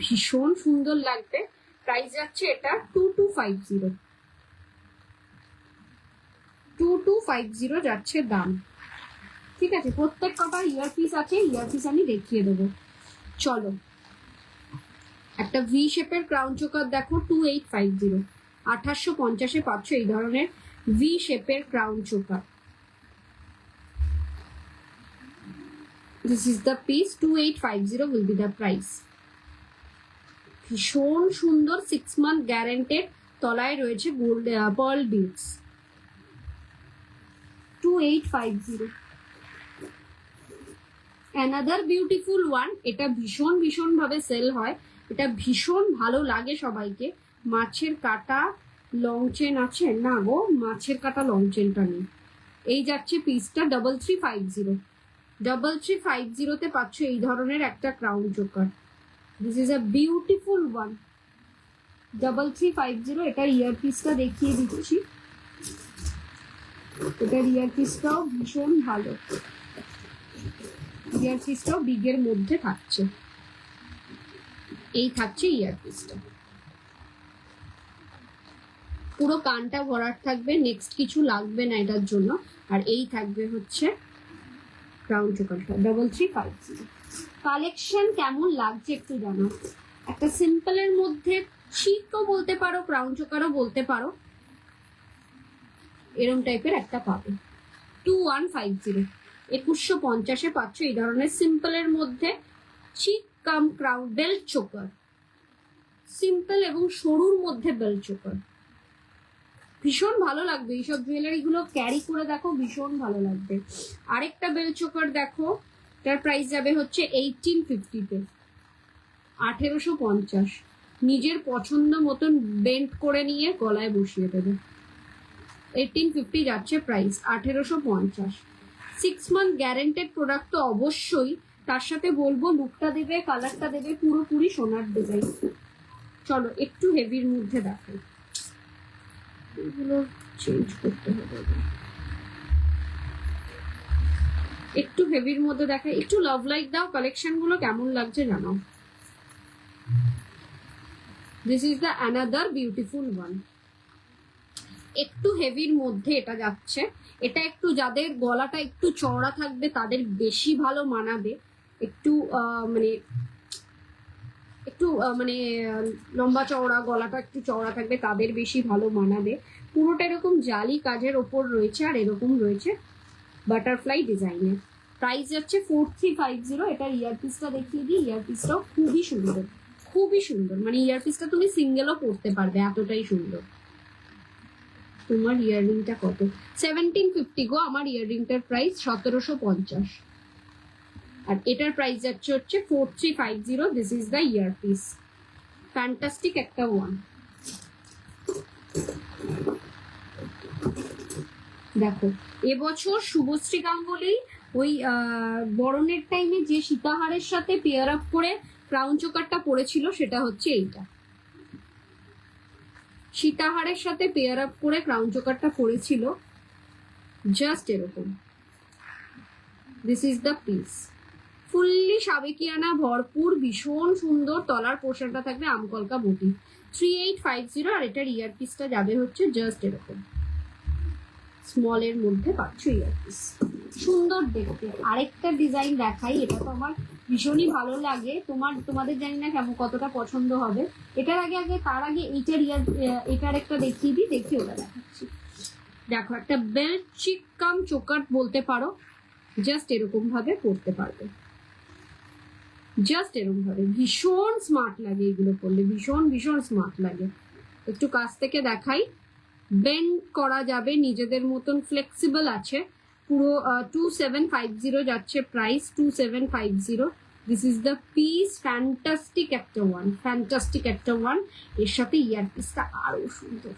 ভীষণ সুন্দর লাগবে। প্রাইস যাচ্ছে এটা 2250 যাচ্ছে দাম। ঠিক আছে, প্রত্যেক কটা ইয়ার পিস আছে, ইয়ার পিস আমি দেখিয়ে দেবো। চলো একটা ভি শেপের ক্রাউন চোকার দেখো 2850। 2850-এ পাচ্ছ এই ধরনের ভি শেপের crown choker. This is the piece, 2850 will be the price. ভীষণ সুন্দর, 6 মান্থ গ্যারেন্টেড, তলায় রয়েছে gold pearl beads. 2850। Another beautiful one, এটা ভীষণ ভীষণ ভাবে সেল হয়, এটা ভীষণ ভালো লাগে সবাইকে। মাছের কাটা লং চেন আছে না গো, মাছের কাটা লং চেনটা নেই। এই যাচ্ছে পিসটা 3350-তে পাচ্ছ এই ধরনের একটা crown choker. This is a beautiful one, 3350। এটার ইয়ার পিসটা দেখিয়ে দিচ্ছি, এটার ইয়ার পিসটাও ভীষণ ভালো, ইয়ার পিসটাও বিগের মধ্যে থাকছে। এই থাকছে ইয়ার পিসটা। পুরো কানটা ভরাট থাকবে, নেক্সট কিছু লাগবে না এটার জন্য। আর এই থাকবে হচ্ছে ক্রাউন চোকারটা 3350। কালেকশন কেমন লাগছে একটু জানো। একটা সিম্পলের মধ্যে চিকও বলতে পারো, ক্রাউন চোকারও বলতে পারো, এরম টাইপের একটা পাবে। 2150, 2150-এ পাচ্ছ এই ধরনের সিম্পলের মধ্যে চিক কাম ক্রাউন বেল্ট চোকার। সিম্পল এবং সরুর মধ্যে বেল্ট চোকার, ভীষণ ভালো লাগবে। এইসব জুয়েলারি গুলো ক্যারি করে দেখো, ভীষণ ভালো লাগবে। আরেকটা বেল্ট চোকার দেখো, তার প্রাইস যাবে হচ্ছে 1850-তে, 1850। নিজের পছন্দ মতন বেন্ড করে নিয়ে গলায় বসিয়ে দেবে। 1850 যাচ্ছে প্রাইস, 1850। 6 মান্থ গ্যারেন্টেড প্রোডাক্ট তো অবশ্যই, তার সাথে বলবো লুকটা দেবে, কালারটা দেবে পুরোপুরি সোনার ডিজাইন। চলো একটু হেভির মধ্যে দেখো, এগুলো চেঞ্জ করতে হবে, একটু হেভির মধ্যে দেখা। একটু লাভ লাইক দাও, কালেকশন গুলো কেমন লাগছে জানাও। This is the another beautiful one. একটু হেভির মধ্যে এটা যাচ্ছে। এটা একটু যাদের গলাটা একটু চওড়া থাকবে তাদের বেশি ভালো মানাবে। একটু মানে লম্বা চওড়া, গলাটা একটু চওড়া থাকবে তাদের বেশি ভালো মানাবে। পুরোটা এরকম জালি কাজের ওপর রয়েছে, আর এরকম রয়েছে বাটারফ্লাই ডিজাইনের। প্রাইস যাচ্ছে 4350। এটার ইয়ারপিসটা দেখিয়ে দিই, ইয়ারপিসটাও খুবই সুন্দর, খুবই সুন্দর। মানে ইয়ারপিসটা তুমি সিঙ্গেলও পরতে পারবে, এতটাই সুন্দর। তোমার ইয়াররিংটা কত? 1750 গো। আমার ইয়াররিংটার প্রাইস 1750, আর এটার প্রাইস যাচ্ছে হচ্ছে 4350। This is the earpiece, fantastic একটা ওয়ান। দেখো এবছর শুভশ্রী গাঙ্গুলি ওই বরণের টাইমে যে সীতাহারের সাথে পেয়ার আপ করে ক্রাউন চোকারটা পরেছিল, সেটা হচ্ছে এইটা। সীতাহারের সাথে পেয়ার আপ করে ক্রাউন চোকারটা পরেছিল, জাস্ট এরকম। This is the piece, fully সাবেকিয়ানা ভরপুর, ভীষণ সুন্দর। তলার পোর্শনটা থাকবে আমকলকা বুটি। 3850, আর এটার ইয়ারপিসটা যাবে হচ্ছে জাস্ট এরকম স্মলের মধ্যে পাচ্ছ ইয়ারপিস, সুন্দর দেখতে। আরেকটা ডিজাইন দেখাই, এটা তো আমার ভীষণই ভালো লাগে। তোমাদের জানি না কেমন কতটা পছন্দ হবে। তার আগে এটার একটা দেখিয়ে দিই, দেখি ওটা দেখাচ্ছি। দেখো একটা বেল্ট চিক কাম চোকার বলতে পারো, জাস্ট এরকম ভাবে পরতে পারবে, জাস্ট এরকম ভাবে। ভীষণ স্মার্ট লাগে এগুলো পরলে, ভীষণ ভীষণ স্মার্ট লাগে। একটু কাছ থেকে দেখাই, বেন্ড করা যাবে নিজেদের মতন, ফ্লেক্সিবল আছে পুরো। 2750 যাচ্ছে price, 2750। This is the piece, fantastic একটা ওয়ান, ফ্যান্টাস্টিক একটা ওয়ান। এর সাথে ইয়ারপিসটা আরো সুন্দর,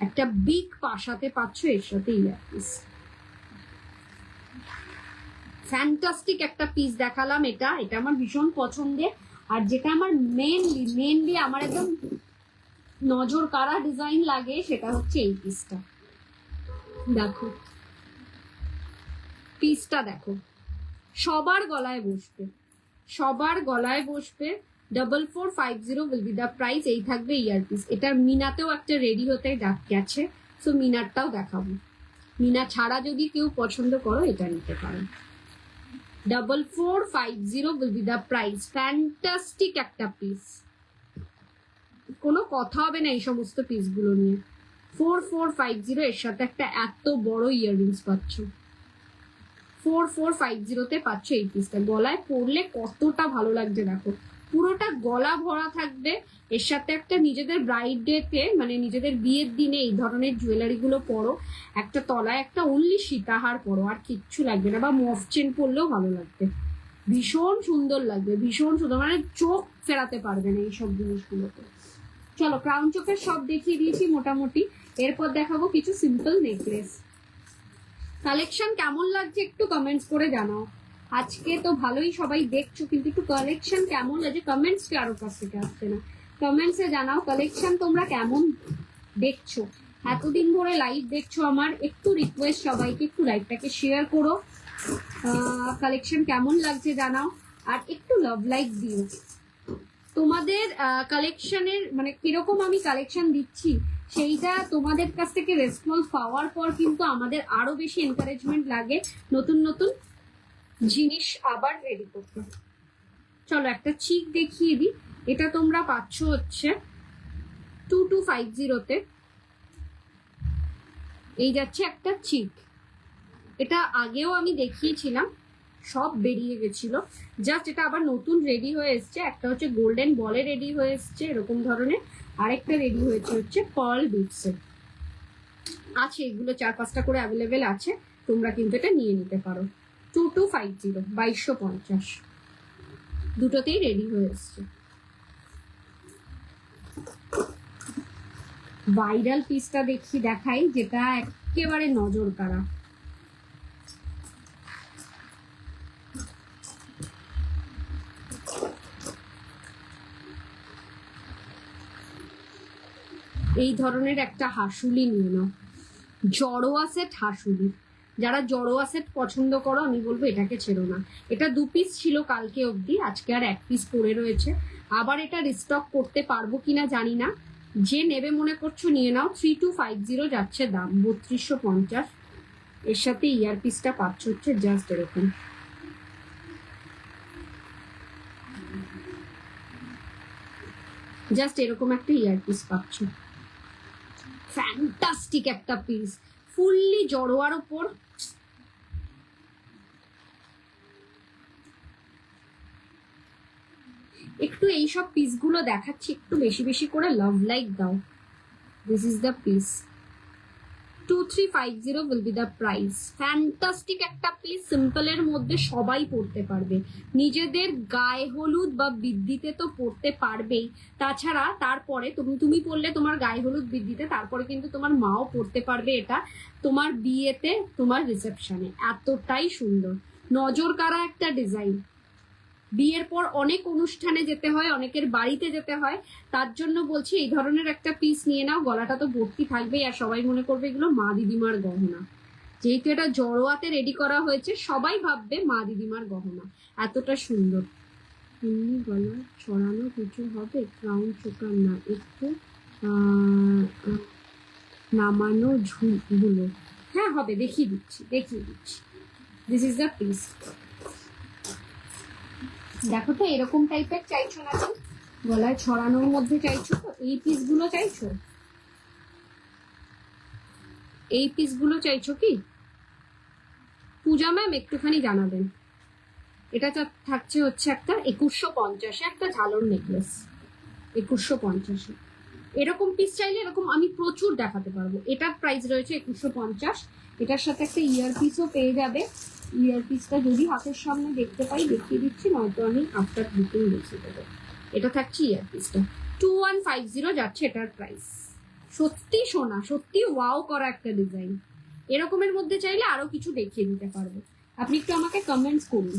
একটা বিগ পাশাতে পাচ্ছ এর সাথে ইয়ারপিস। ফ্যান্টাস্টিক একটা পিস দেখালাম। এটা আমার ভীষণ পছন্দের। আর যেটা আমার মেনলি আমার একদম নজর কাড়া ডিজাইন লাগে, সেটা হচ্ছে এই পিসটা। দেখো পিসটা দেখো, সবার গলায় বসবে, সবার গলায় বসবে। 4450 উইল বি দ্য প্রাইস। এই থাকবে ইয়ারপিস। এটার মিনাতেও একটা রেডি হতে গেছে, সো মিনারটাও দেখাবো। মিনা ছাড়া যদি কেউ পছন্দ করো এটা নিতে পারো। 4450 will be the price. Fantastic একটা পিস, কোনো কথা হবে না এই সমস্ত পিসগুলো নিয়ে। 4450 এর সাথে একটা এত বড় ইয়াররিংস পাচ্ছ। 4450-তে পাচ্ছ এই পিসটা। গলায় পরলে কতটা ভালো লাগছে দেখো, পুরোটা গলা ভরা থাকবে। এর সাথে একটা নিজেদের ব্রাইড ডেতে, মানে নিজেদের বিয়ের দিনে এই ধরনের জুয়েলারি গুলো পরো, একটা তলায় একটা অনলি সীতাহার পরো, আর কিচ্ছু লাগবে না। বা মফ চেন পরলেও ভালো লাগবে, ভীষণ সুন্দর লাগবে, ভীষণ সুন্দর। মানে চোখ ফেরাতে পারবে না এইসব জিনিসগুলোতে। চলো ক্রাউন চোখের সব দেখিয়ে দিয়েছি মোটামুটি। এরপর দেখাবো কিছু সিম্পল নেকলেস। কালেকশন কেমন লাগছে একটু কমেন্টস করে জানাও। আজকে তো ভালোই সবাই দেখছো, কিন্তু একটু কালেকশন কেমন লাগছে কমেন্টস কারো কাছ থেকে আসছে না, কমেন্টসে জানাও কালেকশন তোমরা কেমন দেখছো। এতদিন ধরে লাইভ দেখছো আমার, একটু রিকোয়েস্ট সবাইকে একটু লাইভটাকে শেয়ার করো, কালেকশন কেমন লাগছে জানাও, আর একটু লাভ লাইক দিও। তোমাদের কালেকশনের মানে কিরকম আমি কালেকশন দিচ্ছি সেইটা তোমাদের কাছ থেকে রেসপন্স পাওয়ার পর কিন্তু আমাদের আরো বেশি এনকারেজমেন্ট লাগে নতুন নতুন জিনিস আবার রেডি করতে। চলো একটা চিক দেখিয়ে দিই। এটা তোমরা পাচ্ছ হচ্ছে 2250-তে। এই যাচ্ছে একটা চিক। এটা আগেও আমি দেখিয়েছিলাম, সব বেরিয়ে গেছিল, জাস্ট এটা আবার নতুন রেডি হয়ে এসছে। একটা হচ্ছে গোল্ডেন বলে রেডি হয়ে এসছে এরকম ধরনের, আরেকটা রেডি হয়েছে হচ্ছে পার্ল বিটসের। আছে এগুলো 4-5টা করে অ্যাভেলেবেল আছে, তোমরা কিন্তু এটা নিয়ে নিতে পারো। 2250, 2250, দুটোতেই রেডি হয়ে এসছে। ভাইরাল পিসটা দেখাই, যেটা একেবারে নজর কাড়া। এই ধরনের একটা হাসুলি নিয়ে নাও, জড়োয়া সেট হাসুলি। যারা জড়োয়া সেট পছন্দ করো আমি বলবো এটাকে ছেড়ো না। এটা 2 পিস ছিল কালকে অবধি, আজকে আর 1 পিস পড়ে রয়েছে। আবার এটা রিস্টক করতে পারবো কিনা জানি না। যে নেবে মনে করছো নিয়ে নাও। 3250 যাচ্ছে দাম, 3250। এর সাথে ইয়ার পিসটা পাচ্ছ হচ্ছে জাস্ট এরকম। জাস্ট এরকম একটা ইয়ার পিস পাচ্ছ, ফ্যান্টাস্টিক একটা পিস, ফুললি জড়োয়ার ওপর। একটু এইসব পিসগুলো দেখাচ্ছি, একটু বেশি বেশি করে লাভ লাইক দাও। This is the piece, 2350 will be the price. Fantastic একটা পিস, সিম্পলের মধ্যে সবাই পড়তে পারবে। নিজেদের গায়ে হলুদ বা বিদ্যিতে তো পড়তে পারবেই, তাছাড়া তারপরে তুমি পড়লে তোমার গায়ে হলুদ বিদ্যিতে, তারপরে কিন্তু তোমার মাও পড়তে পারবে এটা তোমার বিয়েতে, তোমার রিসেপশনে। এতটাই সুন্দর, নজর কাড়া একটা ডিজাইন। বিয়ের পর অনেক অনুষ্ঠানে যেতে হয়, অনেকের বাড়িতে যেতে হয়, তার জন্য বলছি এই ধরনের একটা পিস নিয়ে নাও। গলাটা তো ভর্তি থাকবেই, আর সবাই মনে করবে এগুলো মা দিদিমার গহনা। যেহেতু এটা জড়োয়াতে রেডি করা হয়েছে, সবাই ভাববে মা দিদিমার গহনা। এতটা সুন্দর। এমনি গলা ছড়ানো কিছু হবে, ক্রাউন চোকার না, একটু নামানো ঝুলগুলো। হ্যাঁ হবে, দেখিয়ে দিচ্ছি। This is the piece. দেখো তো এরকম টাইপের চাইছো নাকি, গলায় ছড়ানোর মধ্যে চাইছো তো? এই পিসগুলো চাইছো? এই পিসগুলো চাইছো কি পূজা ম্যাম? একটুখানি জানাবেন। এটা থাকছে হচ্ছে একটা 2150, একটা ঝালর নেকলেস, 2150। এরকম পিস চাইলে এরকম আমি প্রচুর দেখাতে পারবো। এটার প্রাইস রয়েছে 2150। এটার সাথে একটা ইয়ার পিসও পেয়ে যাবে। ইয়ার পিসটা যদি হাতের সামনে দেখতে পাই দেখিয়ে দিচ্ছি, নয়তো আমি আফটার বুকিং দেখিয়ে দেবো। এটা থাকছে ইয়ার পিসটা, 2150 যাচ্ছে এটার প্রাইস। সত্যি সোনা, সত্যি ওয়াও করা একটা ডিজাইন। এরকমের মধ্যে চাইলে আরো কিছু দেখিয়ে দিতে পারবো, আপনি একটু আমাকে কমেন্টস করুন।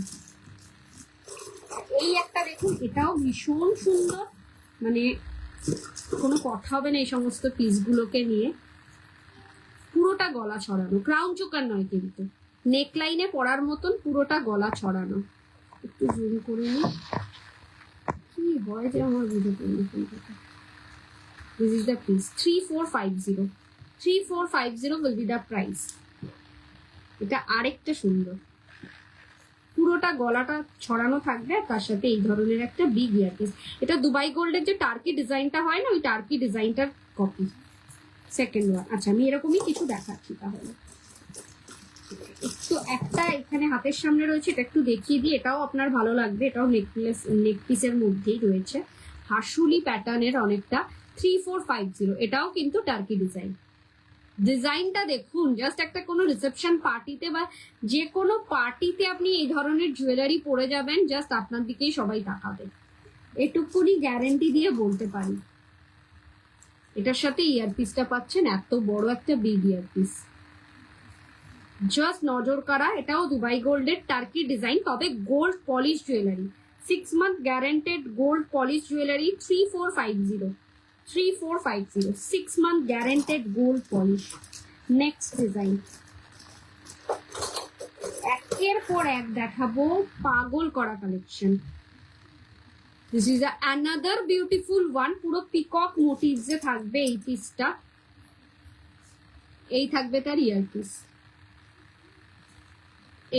এই একটা দেখুন, এটাও ভীষণ সুন্দর, মানে কোনো কথা হবে না এই সমস্ত পিসগুলোকে নিয়ে। পুরোটা গলা ছড়ানো, ক্রাউন চোকার নয় কিন্তু, নেকলাইনে পরার মতন পুরোটা গলা ছড়ানো। একটু জুম করে নি, কি হয় যে আমার বুঝে পড়লো। This is the piece, 3450, 3450 will be the price. এটা আরেকটা সুন্দর, পুরোটা গলাটা ছড়ানো থাকবে, তার সাথে এই ধরনের একটা বিগ ইয়ার পিস। এটা দুবাই গোল্ডের যে টার্কি ডিজাইনটা হয় না, ওই টার্কি ডিজাইনটার কপি, সেকেন্ড ওয়ান। আচ্ছা আমি এরকমই কিছু দেখাচ্ছি তাহলে। একটু একটা এখানে হাতের সামনে রয়েছে, এটা একটু দেখিয়ে দিই, এটাও আপনার ভালো লাগবে। এটাও নেকলেস, নেক পিসের মধ্যেই রয়েছে, হাসুলি প্যাটার্নের অনেকটা, 3450। এটাও কিন্তু টার্কি ডিজাইন। ডিজাইনটা দেখুন, জাস্ট একটা কোনো রিসেপশন পার্টিতে বা যে কোনো পার্টিতে আপনি এই ধরনের জুয়েলারি পরে যাবেন, জাস্ট আপনার দিকেই সবাই তাকাবে, এটুকুনি গ্যারেন্টি দিয়ে বলতে পারি। এটার সাথে ইয়ারপিসটা পাচ্ছেন, এত বড় একটা বিগ ইয়ারপিস, জাস্ট নজর কাড়া। এটাও দুবাই গোল্ডের টার্কি ডিজাইন, তবে gold polish jewellery, 6 month guaranteed gold polish jewellery, 3450, 3450, 6 month guaranteed gold polish. Next design, একের পর এক দেখাবো পাগল করা collection. This is another beautiful one, পুরো পিকক মোটিভসে থাকবে এই পিসটা, এই থাকবে তার ইয়ারপিস,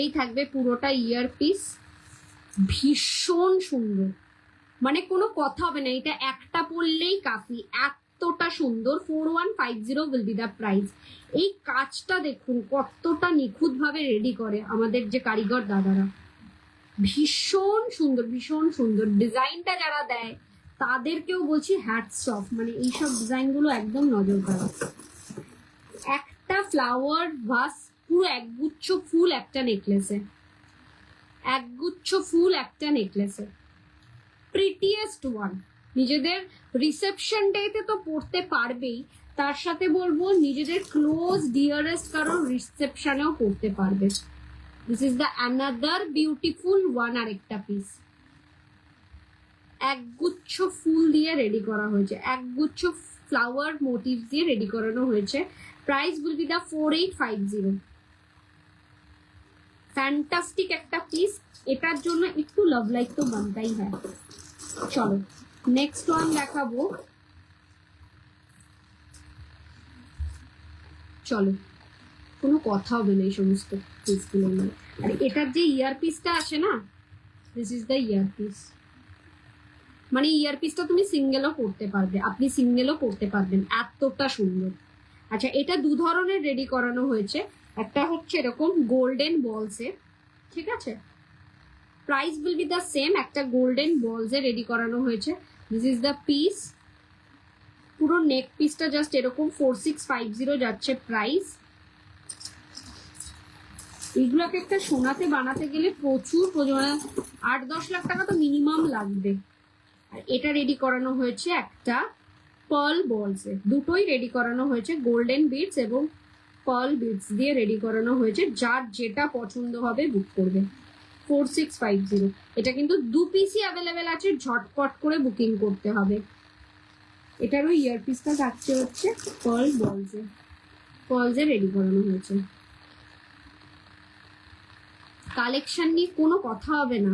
এই থাকবে পুরোটা ইয়ারপিস, ভীষণ সুন্দর, মানে কোনো কথা হবে না, এটা একটা পরলেই কাফি, এতটা সুন্দর। 4150 উইল বি দ্য প্রাইস। এই কাজটা দেখুন কতটা নিখুঁত ভাবে রেডি করে আমাদের যে কারিগর দাদারা, ভীষণ সুন্দর, ভীষণ সুন্দর। ডিজাইনটা যারা দেয় তাদেরকেও বলছি হ্যাটস অফ, মানে এইসব ডিজাইন গুলো একদম নজর কাড়া। একটা ফ্লাওয়ার ভাস, পুরো একগুচ্ছ ফুল একটা নেকলেসে, একগুচ্ছ ফুল একটা নেকলেসে, প্রিটিয়েস্ট ওয়ান। নিজেদের রিসেপশন ডেতে তো পড়তে পারবেই, তার সাথে বলবো নিজেদের ক্লোজ ডিয়ারেস্ট কারোর রিসেপশনেও পড়তে পারবে। This is the another beautiful one. আরেকটা পিস একগুচ্ছ ফুল দিয়ে রেডি করা হয়েছে, একগুচ্ছ ফ্লাওয়ার মোটিভ দিয়ে রেডি করানো হয়েছে। Price will be the 4850। Fantastic একটা পিস, এটার জন্য একটু লাভ লাইক তো বানতাই হয়। চলো নেক্সট ওয়ান দেখাবো। চলো, কোনো কথা হবে না এই সমস্ত পিসগুলো নিয়ে। আর এটার যে ইয়ারপিসটা আসে না, দিস ইজ দ্য ইয়ারপিস, মানে ইয়ারপিসটা তুমি সিঙ্গেলও করতে পারবে, আপনি সিঙ্গেলও করতে পারবেন, এতটা সুন্দর। আচ্ছা, এটা দু ধরনের রেডি করানো হয়েছে, একটা হচ্ছে এরকম গোল্ডেন বলসে, ঠিক আছে, price will be the same. একটা গোল্ডেন বলসে রেডি করানো হয়েছে, দিস ইজ দ্য পিস। পুরো নেক পিসটা জাস্ট এরকম 4650 যাচ্ছে প্রাইস। এইগুলোকে একটা সোনাতে বানাতে গেলে প্রচুর পরিমাণে 8-10 লাখ টাকা তো মিনিমাম লাগবে। আর এটা রেডি করানো হয়েছে একটা পার্ল বলসে, দুটোই রেডি করানো হয়েছে, গোল্ডেন বিটস এবং পার্ল বিটস দিয়ে রেডি করানো হয়েছে। যার যেটা পছন্দ হবে বুক করবে। 4650। এটা কিন্তু দু পিসই অ্যাভেলেবেল আছে, ঝটপট করে বুকিং করতে হবে। এটারও ইয়ারপিসটা থাকছে হচ্ছে পার্ল বলসে, পার্লসে রেডি করানো হয়েছে। কালেকশন নিয়ে কোনো কথা হবে না।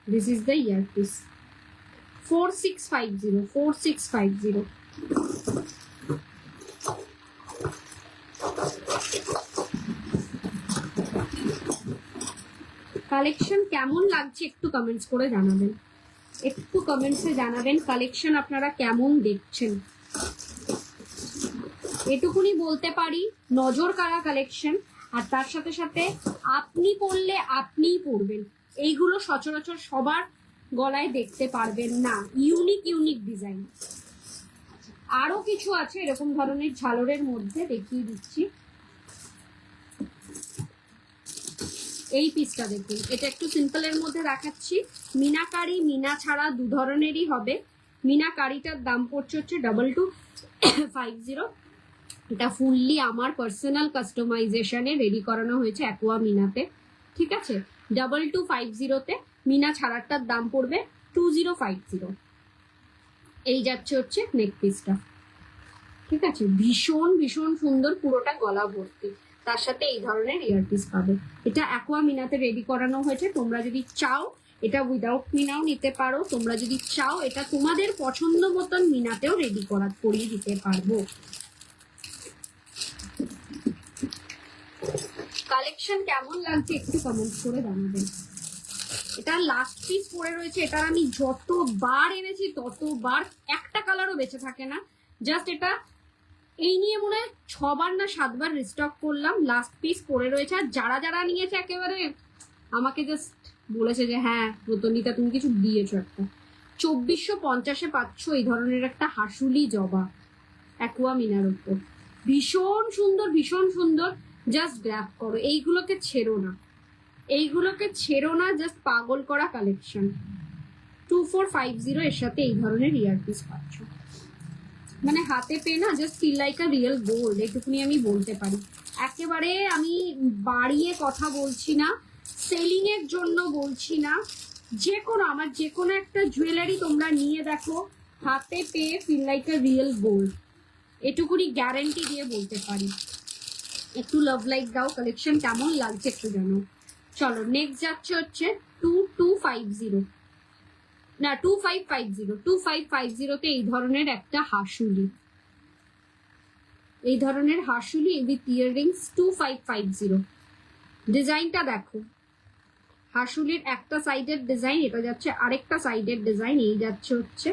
This is the earpiece, 4650, 4650। Collection কেমন লাগছে একটু কমেন্টস করে জানাবেন, একটু কমেন্টসে জানাবেন কালেকশন আপনারা কেমন দেখছেন। এটুকুনি বলতে পারি, নজর কাড়া কালেকশন। আর তার সাথে সাথে আপনি পরলে আপনিই পরবেন, এইগুলো সচরাচর সবার গলায় দেখতে পারবেন না। Unique unique design. আরো কিছু আছে এরকম ধরনের ঝালরের মধ্যে, দেখিয়ে দিচ্ছি। এই পিসটা দেখুন, এটা একটু সিম্পলের মধ্যে দেখাচ্ছি। মিনাকারি, মিনা ছাড়া দু ধরনেরই হবে। মিনাকারিটার দাম পড়ছে হচ্ছে 2250। এটা ফুললি আমার পার্সোনাল কাস্টমাইজেশনে রেডি করানো হয়েছে অ্যাকোয়া মিনাতে, ঠিক আছে। 2250-তে মিনা ছাড়াটার দাম পড়বে 2050। এই যাচ্ছে হচ্ছে নেক পিসটা, ঠিক আছে। ভীষণ ভীষণ সুন্দর, পুরোটা গলা ভর্তি, তার সাথে এই ধরনের ইয়ারপিস পাবে। এটা অ্যাকোয়া মিনাতে রেডি করানো হয়েছে। তোমরা যদি চাও এটা উইদাউট মিনাও নিতে পারো, তোমরা যদি চাও এটা তোমাদের পছন্দ মতন মিনাতেও রেডি করিয়ে দিতে পারবো। কালেকশন কেমন লাগছে একটু কমেন্ট করে জানাবেন। এটা লাস্ট পিস পড়ে রয়েছে, এটা আমি যতবার এনেছি ততবার একটা কালারও বেঁচে থাকে না। জাস্ট এটা এই নিয়ে মনে হয় 6বার না 7বার রিস্টক করলাম। লাস্ট পিস পড়ে রয়েছে, আর যারা যারা নিয়েছে একেবারে আমাকে জাস্ট বলেছে যে হ্যাঁ রতনিতা তুমি কিছু দিয়েছো একটা। 2450-এ পাচ্ছ এই ধরনের একটা হাসুলি জবা অ্যাকোয়া মিনার উপর, ভীষণ সুন্দর, ভীষণ সুন্দর। জাস্ট গ্র্যাব করো, এইগুলোকে ছেড়ো না, এইগুলোকে ছেড়ো না, জাস্ট পাগল করা কালেকশন। 2450 এর সাথে এই ধরনের ইয়ারপিস পাচ্ছ, মানে হাতে পেয়ে না just feel like a real gold, এইটুকুনি আমি বলতে পারি। একেবারে আমি বাড়িয়ে কথা বলছি না, সেলিং এর জন্য বলছি না, যে কোনো আমার যে কোনো একটা জুয়েলারি তোমরা নিয়ে দেখো, হাতে পেয়ে feel like a real gold, এটুকুনি গ্যারেন্টি দিয়ে বলতে পারি। একটু লাভ লাইক দাও, কালেকশন কেমন লাগছে একটু জানো। চলো নেক্সট যাচ্ছে হচ্ছে 2250, না 2550। 2550-তে এই ধরনের একটা হাসুলি, এই ধরনের হাসুলি উইথ ইয়াররিংস 2550। ডিজাইনটা দেখো, হাসুলির একটা সাইডের ডিজাইন, এটা যাচ্ছে আরেকটা সাইডের ডিজাইন, এই যাচ্ছে হচ্ছে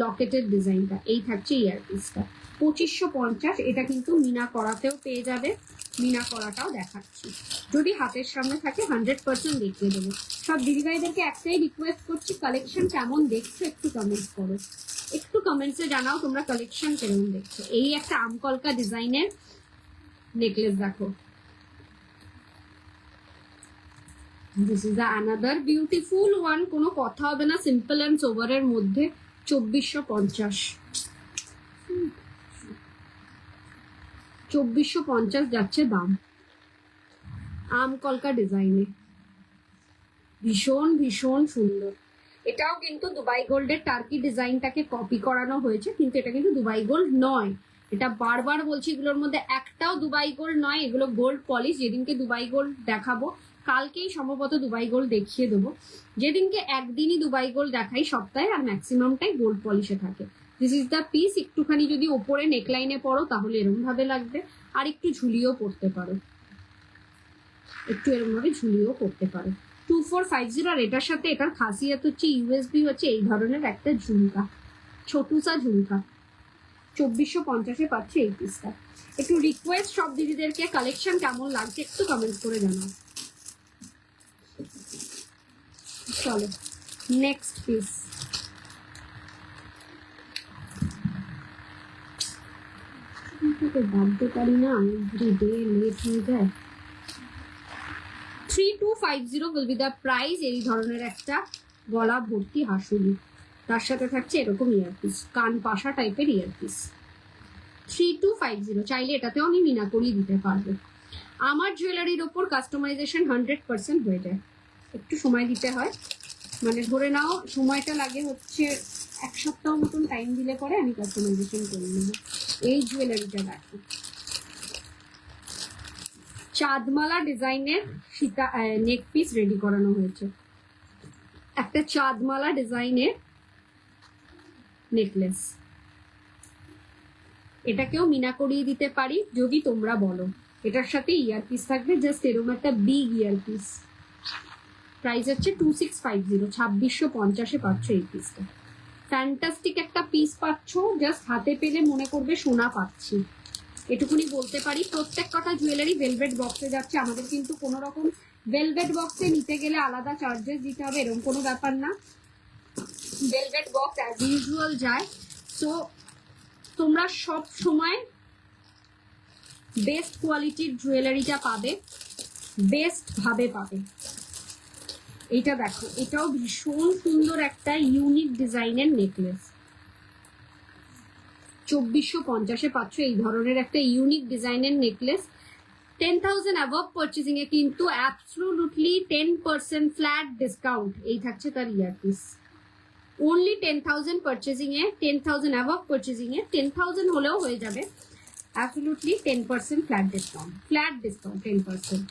লকেটের ডিজাইনটা, এই থাকছে ইয়ারপিসটা। 2550। এটা কিন্তু মিনা করাতেও পেয়ে যাবে, মিনা করাটাও দেখাচ্ছি, যদি হাতের সামনে থাকে 100% দেখিয়ে দেবো। সব দিদিভাইদেরকে একটাই রিকোয়েস্ট করছি, কালেকশন কেমন দেখছো একটু কমেন্ট করো, একটু কমেন্টসে জানাও তোমরা কালেকশন কেমন দেখছো। এই একটা আমকলকা ডিজাইনের নেকলেস দেখো, this is another beautiful one, কোনো কথা হবে না, সিম্পল অ্যান্ড সোভারের মধ্যে। 2450, 2450 যাচ্ছে দাম। আমকলকা ডিজাইনে ভীষণ ভীষণ সুন্দর। এটাও কিন্তু দুবাই গোল্ডের টার্কি ডিজাইনটাকে কপি করানো হয়েছে, কিন্তু এটা কিন্তু দুবাই গোল্ড নয়। এটা বারবার বলছি, এগুলোর মধ্যে একটাও দুবাই গোল্ড নয়, এগুলো গোল্ড পলিশ। যেদিনকে দুবাই গোল্ড দেখাবো, কালকেই সম্ভবত দুবাই গোল্ড দেখিয়ে দেবো। যেদিনকে একদিনই দুবাই গোল্ড দেখাই সপ্তাহে, আর ম্যাক্সিমামটাই গোল্ড পলিশে থাকে। This is the piece. একটুখানি যদি ওপরে নেকলাইনে পরো তাহলে এরকম ভাবে লাগবে, আর একটু ঝুলিয়েও পড়তে পারো, একটু এরকম ভাবে ঝুলিয়েও পড়তে পারো। 2450। আর এটার সাথে এটার খাসিয়াত হচ্ছে ইউএসবি হচ্ছে এই ধরনের একটা ঝুমকা, ছোটুসা ঝুমকা। 2450-এ পাচ্ছে এই পিসটা। একটু রিকোয়েস্ট সব দিদিদেরকে, কালেকশন কেমন লাগছে একটু কমেন্ট করে জানাও। চলো নেক্সট পিস। ভাবতে পারি না, এভরিডে লেট হয়ে যায়। 3250 উইল বি দ্য প্রাইস। এই ধরনের একটা গলা ভর্তি হাসুলি, তার সাথে থাকছে এরকম ইয়ারপিস, কান পাশা টাইপের ইয়ারপিস। 3250। চাইলে এটাতেও আমি মিনা করিয়ে দিতে পারবো। আমার জুয়েলারির ওপর কাস্টমাইজেশন 100% হয়ে যায়, একটু সময় দিতে হয়, মানে ধরে নাও সময়টা লাগে হচ্ছে 1 সপ্তাহ মতন টাইম দিলে পরে আমি কাস্টমাইজেশন করে নেবো। এই জুয়েলারিটা দেখো, চাঁদমালা ডিজাইনের সীতা নেক পিস রেডি করানো হয়েছে, একটা চাঁদমালা ডিজাইনের নেকলেস। এটাকেও মিনা করিয়ে দিতে পারি যদি তোমরা বলো। এটার সাথে ইয়ারপিস থাকবে, জাস্ট এরকম একটা বিগ ইয়ারপিস। প্রাইস হচ্ছে 2650, 2650-এ পাচ্ছ এই পিসটা। ফ্যান্টাস্টিক একটা পিস পাচ্ছ, জাস্ট হাতে পেলে মনে করবে সোনা পাচ্ছি, এটুকুনি বলতে পারি। প্রত্যেক কটা জুয়েলারি ভেলভেট বক্সে যাচ্ছে, আমাদের কিন্তু কোনো রকম ভেলভেট বক্সে নিতে গেলে আলাদা চার্জেস দিতে হবে এরকম কোনো ব্যাপার না, ভেলভেট বক্স অ্যাজ ইউজুয়াল যায়। সো তোমরা সব সময় বেস্ট কোয়ালিটির জুয়েলারিটা পাবে, বেস্ট ভাবে পাবে। এইটা দেখো, এটাও ভীষণ সুন্দর একটা ইউনিক ডিজাইনের নেকলেস। 2450-এ পাচ্ছ এই ধরনের একটা ইউনিক ডিজাইনের নেকলেস। 10,000 অ্যাবভ পারচেজিং এ কিন্তু অ্যাবসলুটলি 10% ফ্ল্যাট ডিসকাউন্ট। এই থাকছে তার ইয়ারপিস। অনলি 10,000 পারচেজিং এ, 10,000 অ্যাবভ পারচেজিং এ, 10,000 হলেও হয়ে যাবে। Absolutely 10% flat discount, flat discount 10%।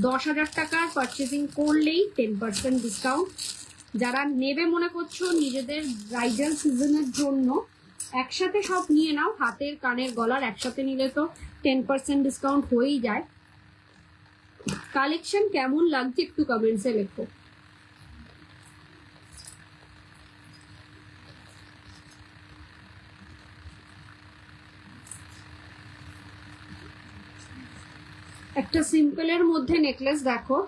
10,000 টাকার পারচেজিং করলেই 10% ডিসকাউন্ট। যারা নেবে মনে করছো নিজেদের ব্রাইডাল সিজনের জন্য, একসাথে সব নিয়ে নাও, হাতের কানের গলার একসাথে নিলে তো 10% ডিসকাউন্ট হয়েই যায়। কালেকশন কেমন লাগছে একটু কমেন্টসে লেখো। একটা সিম্পলের মধ্যে নেকলেস দেখো,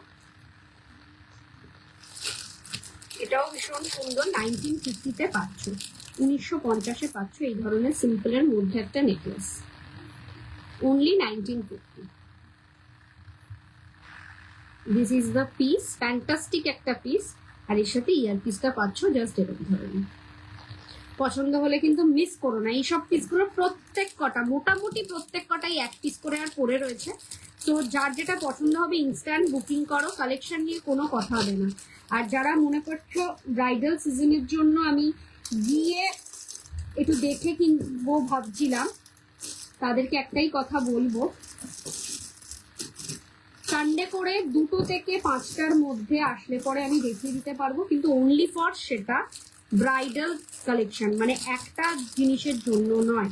এটাও ভীষণ সুন্দর। 1950-তে পাচ্ছ, 1950-এ পাচ্ছ এই ধরনের সিম্পলের মধ্যে একটা necklace, only 1950। This is the piece, fantastic একটা পিস। আর এর সাথে ইয়ারপিসটা পাচ্ছ জাস্ট এরকম ধরনের। পছন্দ হলে কিন্তু মিস করো না, এইসব পিসগুলো প্রত্যেক কটা মোটামুটি প্রত্যেক কটাই এক পিস করে আর পড়ে রয়েছে। তো যার যেটা পছন্দ হবে ইনস্ট্যান্ট বুকিং করো, কালেকশন নিয়ে কোনো কথা হবে না। আর যারা মনে করছো ব্রাইডাল সিজনের জন্য আমি গিয়ে একটু দেখে কিনবো ভাবছিলাম, তাদেরকে একটাই কথা বলবো, সানডে করে 2টো থেকে 5টার মধ্যে আসলে পরে আমি দেখিয়ে দিতে পারবো, কিন্তু অনলি ফর সেটা ব্রাইডাল কালেকশন, মানে একটা জিনিসের জন্য নয়।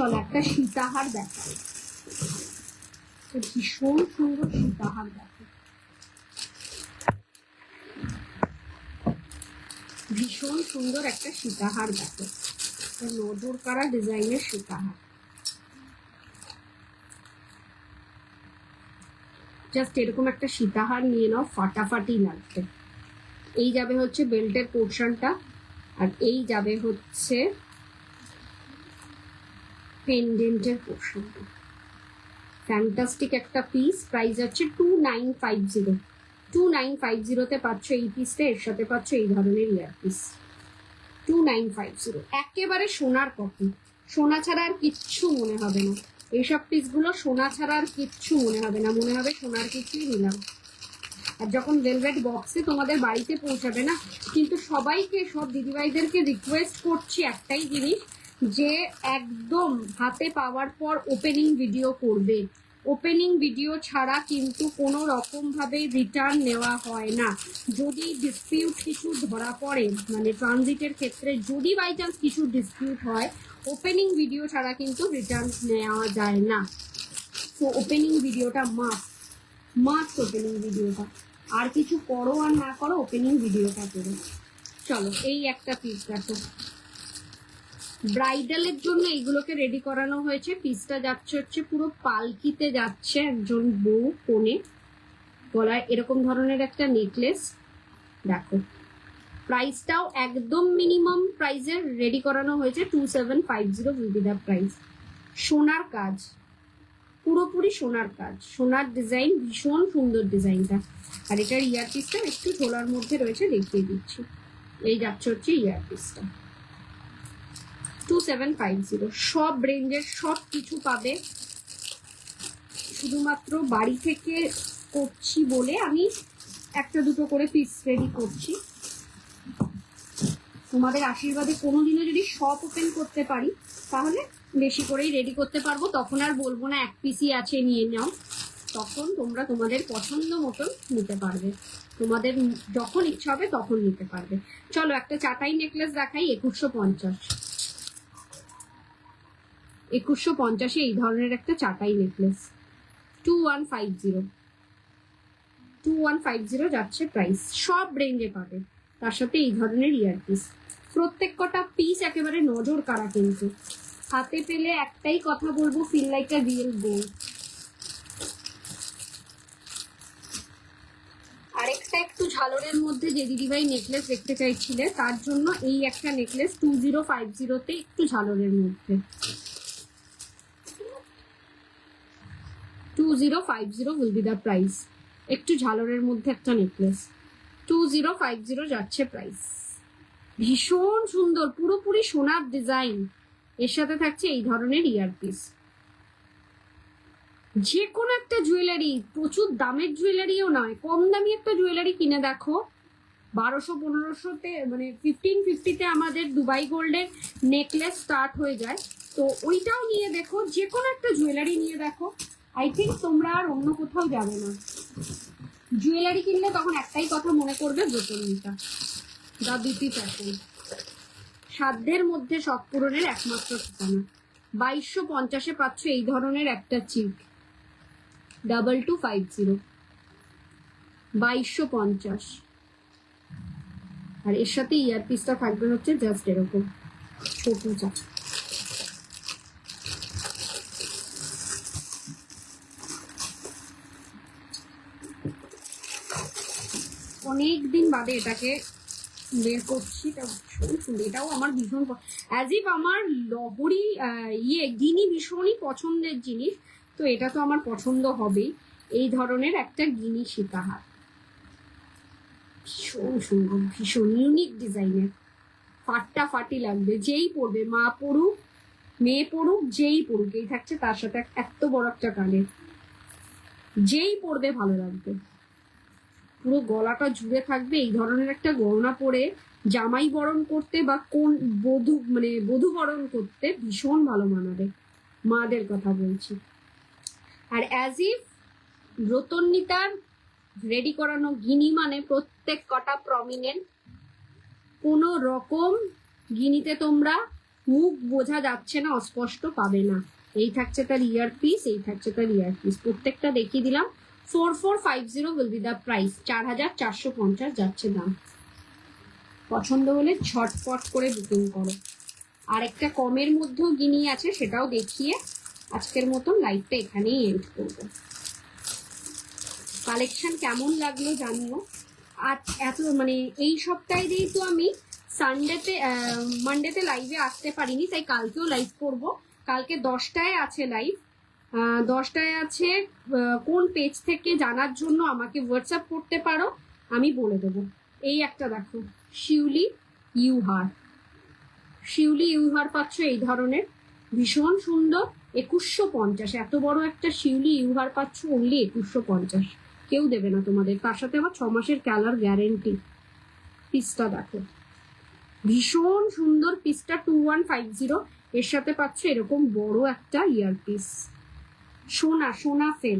চলো একটা সীতাহার দেখাই, ভীষণ সুন্দর সীতাহার দেখো, ভীষণ সুন্দর একটা সীতাহার দেখো, নজর কাড়া ডিজাইনের সীতাহার। জাস্ট এরকম একটা সীতাহার নিয়ে নাও, ফাটাফাটি লাগবে। এই যাবে হচ্ছে বেল্টের পোর্শনটা, আর এই যাবে হচ্ছে পেন্ডেন্টের পোর্শনটা। ফ্যান্টাস্টিক একটা পিস। প্রাইস হচ্ছে 2950। 2950-তে পাচ্ছ এই পিসটা, এর সাথে পাচ্ছ এই ধরনের ইয়ারপিস। 2950, একেবারে সোনার কপি, সোনা ছাড়া আর কিচ্ছু মনে হবে না। এইসব পিসগুলো সোনা ছাড়া আর কিচ্ছু মনে হবে না, মনে হবে সোনার কিছুই নিলাম। আর যখন ভেলভেট বক্সে তোমাদের বাড়িতে পৌঁছাবে না, কিন্তু সবাইকে, সব দিদিভাইদেরকে রিকোয়েস্ট করছি একটাই জিনিস, যে একদম হাতে পাওয়ার পর ওপেনিং ভিডিও করবে। ওপেনিং ভিডিও ছাড়া কিন্তু কোনো রকম ভাবে রিটার্ন নেওয়া হয় না। যদি ডিসপিউট কিছু ধরা পড়ে, মানে ট্রানজিটের ক্ষেত্রে যদি বাই চান্স কিছু ডিসপিউট হয়, ওপেনিং ভিডিও ছাড়া কিন্তু রিটার্ন নেওয়া যায় না। তো ওপেনিং ভিডিওটা মাস্ট ওপেনিং ভিডিওটা, আর কিছু করো আর না করো, ওপেনিং ভিডিওটা করো। চলো এই একটা পিস দেখো, ব্রাইডালের জন্য এইগুলোকে রেডি করানো হয়েছে। পিসটা যাচ্ছে হচ্ছে পুরো পালকিতে যাচ্ছে, একজন বউ কোণে, গলায় এরকম ধরনের একটা নেকলেস দেখো। প্রাইসটাও একদম মিনিমাম প্রাইসের রেডি করানো হয়েছে, 2750 উইল বি দ্য প্রাইস। সোনার কাজ, পুরোপুরি সোনার কাজ, সোনার ডিজাইন, ভীষণ সুন্দর ডিজাইনটা। আর এটার ইয়ারপিসটা একটু ঝোলার মধ্যে রয়েছে, দেখিয়ে দিচ্ছি। এই যাচ্ছে হচ্ছে ইয়ারপিসটা, 2750। সব রেঞ্জের সব কিছু পাবে। শুধুমাত্র বাড়ি থেকে করছি বলে আমি একটা দুটো করে পিস রেডি করছি। তোমাদের আশীর্বাদে কোনোদিনও যদি শপ ওপেন করতে পারি, তাহলে বেশি করেই রেডি করতে পারবো। তখন আর বলবো না এক পিসই আছে নিয়ে নাও, তখন তোমরা তোমাদের পছন্দ মতন নিতে পারবে, তোমাদের যখন ইচ্ছা হবে তখন নিতে পারবে। চলো একটা চাটাই নেকলেস দেখাই, 2150। 2150 এই ধরনের একটা চাটাই নেকলেস, 2150 যাচ্ছে প্রাইস। সব রেঞ্জে পাবে, তার সাথে এই ধরনের ইয়ারপিস। প্রত্যেক কটা পিস একেবারে নজর কাড়া, কিন্তু হাতে পেলে একটাই কথা বলবো, feel like a real gold. আরেকটা একটু ঝালরের মধ্যে যে দিদিভাই নেকলেস দেখতে চাইছিলে, তার জন্য এই একটা নেকলেস 2050-তে একটু ঝালরের মধ্যে, 2050 will be the price। একটু ঝালরের মধ্যে একটা নেকলেস, 2050 যাচ্ছে প্রাইস। ভীষণ সুন্দর, পুরোপুরি সোনার ডিজাইন, এর সাথে থাকছে এই ধরনের ইয়ারপিস। যে কোনো একটা জুয়েলারি, প্রচুর দামের জুয়েলারিও নয়, কম দামি একটা জুয়েলারি কিনে দেখো, 1200-1500-তে, মানে 1550-তে আমাদের দুবাই গোল্ডের নেকলেস স্টার্ট হয়ে যায়। তো ওইটাও নিয়ে দেখো, যে কোনো একটা জুয়েলারি নিয়ে দেখো, আই থিঙ্ক তোমরা আর অন্য কোথাও যাবে না। জুয়েলারি কিনলে তখন একটাই কথা মনে করবে, ব্রতনীটা, দা বিউটি ফ্যাশন, সাধ্যের মধ্যে শখ পূরণের একমাত্র ঠিকানা। 2250-এ পাচ্ছ এই ধরনের একটা চিক, 2250, 2250। আর এর সাথে ইয়ারপিসটা থাকবে হচ্ছে জাস্ট এরকম ছোট চা। অনেকদিন বাদে এটাকে বের করছি, এটাও আমার ভীষণ, অ্যাজ ইফ আমার লহরি গিনি ভীষণই পছন্দের জিনিস, তো এটা তো আমার পছন্দ হবেই। এই ধরনের একটা গিনি সীতাহার, ভীষণ সুন্দর, ভীষণ ইউনিক ডিজাইনের, ফাটাফাটি লাগবে। যেই পরবে, মা পড়ুক, মেয়ে পড়ুক, যেই পড়ুক, এই থাকছে তার সাথে এত বড় একটা কানের, যেই পরবে ভালো লাগবে। পুরো গলাটা জুড়ে থাকবে এই ধরনের একটা গহনা পরে জামাই বরণ করতে বা কোন বধূ, মানে বধূ বরণ করতে ভীষণ ভালো মানাবে, মাদের কথা বলছি। আর অ্যাজ ইফ ব্রতন্বিতার রেডি করানো গিনি মানে প্রত্যেক কটা প্রমিনেন্ট, কোনো রকম গিনিতে তোমরা মুখ বোঝা যাচ্ছে না, অস্পষ্ট পাবে না। এই থাকছে তার ইয়ার পিস, এই থাকছে তার ইয়ার পিস, প্রত্যেকটা দেখিয়ে দিলাম। 4450 উইল বি দ্য প্রাইস, 4450 যাচ্ছে দাম। পছন্দ হলে ঝটপট করে বুকিং করো। আর একটা কমের মধ্যেও গিনি আছে, সেটাও দেখিয়ে আজকের মতন লাইভটা এখানেই এন্ড করবো। কালেকশন কেমন লাগলো জানিও। আর এত মানে এই সপ্তাহে দিয়েই তো আমি মানডেতে লাইভে আসতে পারিনি, তাই কালকেও লাইভ করব। কালকে 10টায় আছে লাইভ, 10টায় আছে। কোন পেজ থেকে জানার জন্য আমাকে হোয়াটসঅ্যাপ করতে পারো, আমি বলে দেবো। এই একটা দেখো, শিউলি ইউহার, শিউলি ইউহার পাচ্ছ এই ধরনের, ভীষণ সুন্দর। 2150, এত বড় একটা শিউলি ইউহার পাচ্ছ অনলি 2150, কেউ দেবে না তোমাদের। তার সাথে আবার 6 মাসের কালার গ্যারেন্টি। পিসটা দেখো, ভীষণ সুন্দর পিসটা, 2150। এর সাথে পাচ্ছ এরকম বড় একটা ইয়ার পিস, সোনা সোনা ফেল,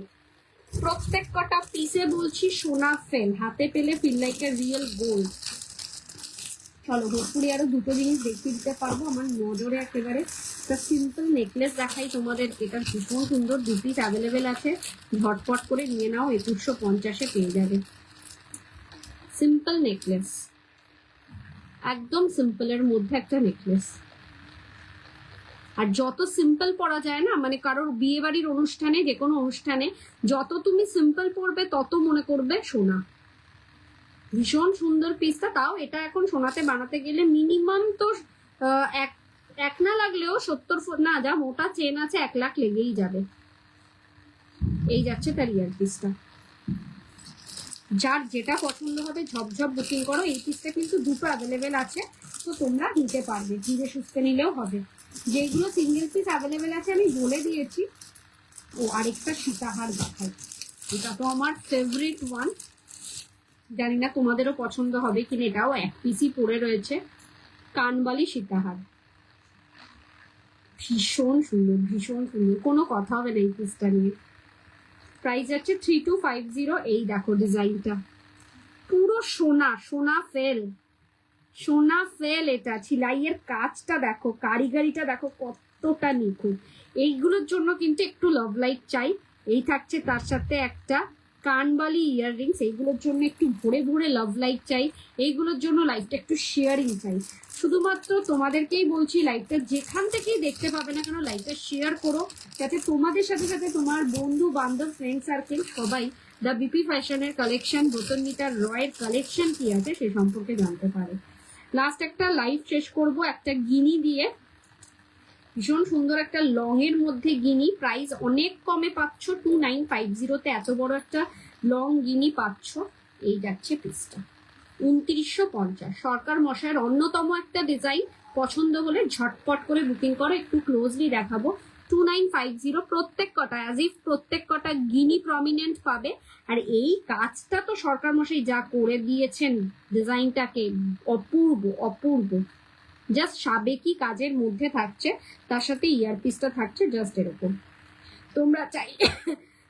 প্রত্যেক কটা পিসে বলছি সোনা ফেল, হাতে পেলে feel like a real gold. চলো হোপফুলি আরো দুটো জিনিস দেখিয়ে দিতে পারবো আমার নজরে। একেবারে একটা সিম্পল নেকলেস দেখাই তোমাদের, এটা ভীষণ সুন্দর, 2 পিস অ্যাভেলেবেল আছে, ঝটপট করে নিয়ে নাও, 2150-এ পেয়ে যাবে। সিম্পল নেকলেস, একদম সিম্পলের মধ্যে একটা নেকলেস। আর যত সিম্পল পরা যায় না, মানে কারোর বিয়ে বাড়ির অনুষ্ঠানে, যে কোনো অনুষ্ঠানে যত তুমি সিম্পল পরবে তত মনে করবে সোনা। ভীষণ সুন্দর পিসটা, তাও এটা এখন সোনাতে বানাতে গেলে মিনিমাম তো এক না লাগলেও 70 না, যা মোটা চেন আছে 1 লাখ লেগেই যাবে। এই যাচ্ছে তার ইয়ার পিসটা, যার যেটা পছন্দ হবে ঝপঝপ বুকিং করো। এই পিসটা কিন্তু দুটো অ্যাভেলেবেল আছে, তো তোমরা নিতে পারবে, ধীরে সুস্থে নিলেও হবে। যেগুলো সিঙ্গেল পিস অ্যাভেলেবেল আছে আমি বলে দিয়েছি। ও আরেকটা সীতাহার দেখাই, এটা তো আমার ফেভারিট ওয়ান, জানি না তোমাদেরও পছন্দ হবে কিনা। এটাও 1 পিসই পড়ে রয়েছে, কানবালি সীতাহার, ভীষণ সুন্দর ভীষণ সুন্দর, কোনো কথা হবে না এই পিসটা নিয়ে। প্রাইস আছে 3250। এই দেখো ডিজাইনটা, পুরো সোনা সোনা ফেল, সোনা ফেল। এটা ছিলাইয়ের কাজটা দেখো, কারিগরিটা দেখো কতটা নিখুঁত। এইগুলোর জন্য কিন্তু একটু লাভ লাইট চাই। এই থাকছে তার সাথে একটা কানবালি ইয়াররিংস, এইগুলোর জন্য একটু ভরে ভরে লাভ লাইট চাই। এইগুলোর জন্য লাইভটা একটু শেয়ারিং চাই। শুধুমাত্র তোমাদেরকেই বলছি, লাইভটা যেখান থেকেই দেখতে পাবে না কেন লাইভটা শেয়ার করো, যাতে তোমাদের সাথে সাথে তোমার বন্ধু বান্ধব ফ্রেন্ড সার্কেল সবাই দ্য বিপি ফ্যাশনের কালেকশন, বোতনমিটার রয়ের কালেকশন কি আছে সে সম্পর্কে জানতে পারে। লাস্ট একটা লাইভ শেষ করব একটা গিনি দিয়ে, ভীষণ সুন্দর একটা লং এর মধ্যে গিনি, প্রাইস অনেক কমে পাচ্ছ 2950-তে এত বড় একটা লং গিনি পাচ্ছ। এই যাচ্ছে পিসটা 2950, সরকার মশাইয়ের অন্যতম একটা ডিজাইন। পছন্দ হলে ঝটপট করে বুকিং করো। একটু ক্লোজলি দেখাবো, 2950 প্রত্যেক কটা, অ্যাজ ইফ প্রত্যেক কটা গিনি প্রমিনেন্ট পাবে। আর এই কাজটা তো সরকার মশাই যা করে দিয়েছেন ডিজাইনটাকে, অপূর্ব অপূর্ব, জাস্ট সাবেকি কাজের মধ্যে থাকছে, তার সাথে ইয়ারপিসটা থাকছে জাস্ট এরকম। তোমরা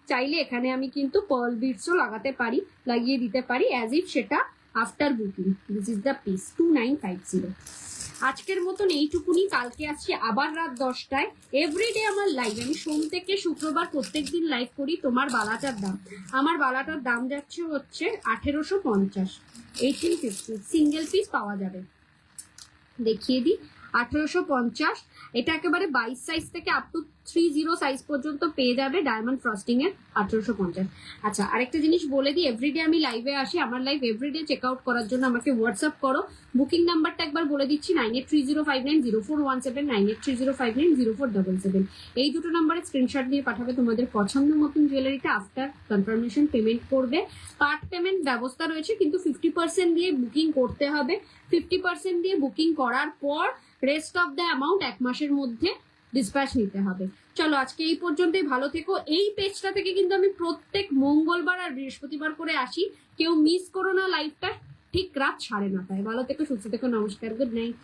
চাইলে এখানে আমি কিন্তু পার্ল বিটসও লাগাতে পারি, লাগিয়ে দিতে পারি, অ্যাজ ইফ সেটা after booking. This is the piece 2950। আজকের মতন এইটুকুনি, কালকে আসছি আবার রাত 10টায়। এভরিডে আমার লাইভ, আমি সোম থেকে শুক্রবার প্রত্যেকদিন লাইভ করি। তোমার বালাটার দাম, আমার বালাটার দাম যাচ্ছে হচ্ছে 1850, 1850, সিঙ্গেল পিস পাওয়া যাবে। দেখিয়ে দিই, 1850। এটা একেবারে 22 সাইজ থেকে আপ টু 30 সাইজ পর্যন্ত পেয়ে যাবে ডায়মন্ড ফ্রস্টিং এর, 1850। আচ্ছা আরেকটা জিনিস বলে দিই, এভরিডে আমি লাইভে আসি, আমার লাইভ এভরিডে চেক আউট করার জন্য আমাকে হোয়াটসঅ্যাপ করো। বুকিং নাম্বারটা একবার বলে দিচ্ছি, 9830590417, 9830590477। এই দুটো নাম্বারে স্ক্রিনশট দিয়ে পাঠাবে তোমাদের পছন্দ মতন জুয়েলারিটা। আফটার কনফার্মেশন পেমেন্ট করবে, পার্ট পেমেন্ট ব্যবস্থা রয়েছে, কিন্তু 50% দিয়ে বুকিং করতে হবে। 50% দিয়ে বুকিং করার পর রেস্ট অফ দ্য অ্যামাউন্ট 1 মাসের মধ্যে ডিসপ্যাচ নিতে হবে। চলো আজকে এই পর্যন্তই, ভালো থেকো। এই পেজটা থেকে কিন্তু আমি প্রত্যেক মঙ্গলবার আর বৃহস্পতিবার করে আসি, কেউ মিস করো না লাইভটা, ঠিক রাত 9:30টায়। ভালো থেকো, সুস্থ থেকো, নমস্কার, গুড নাইট।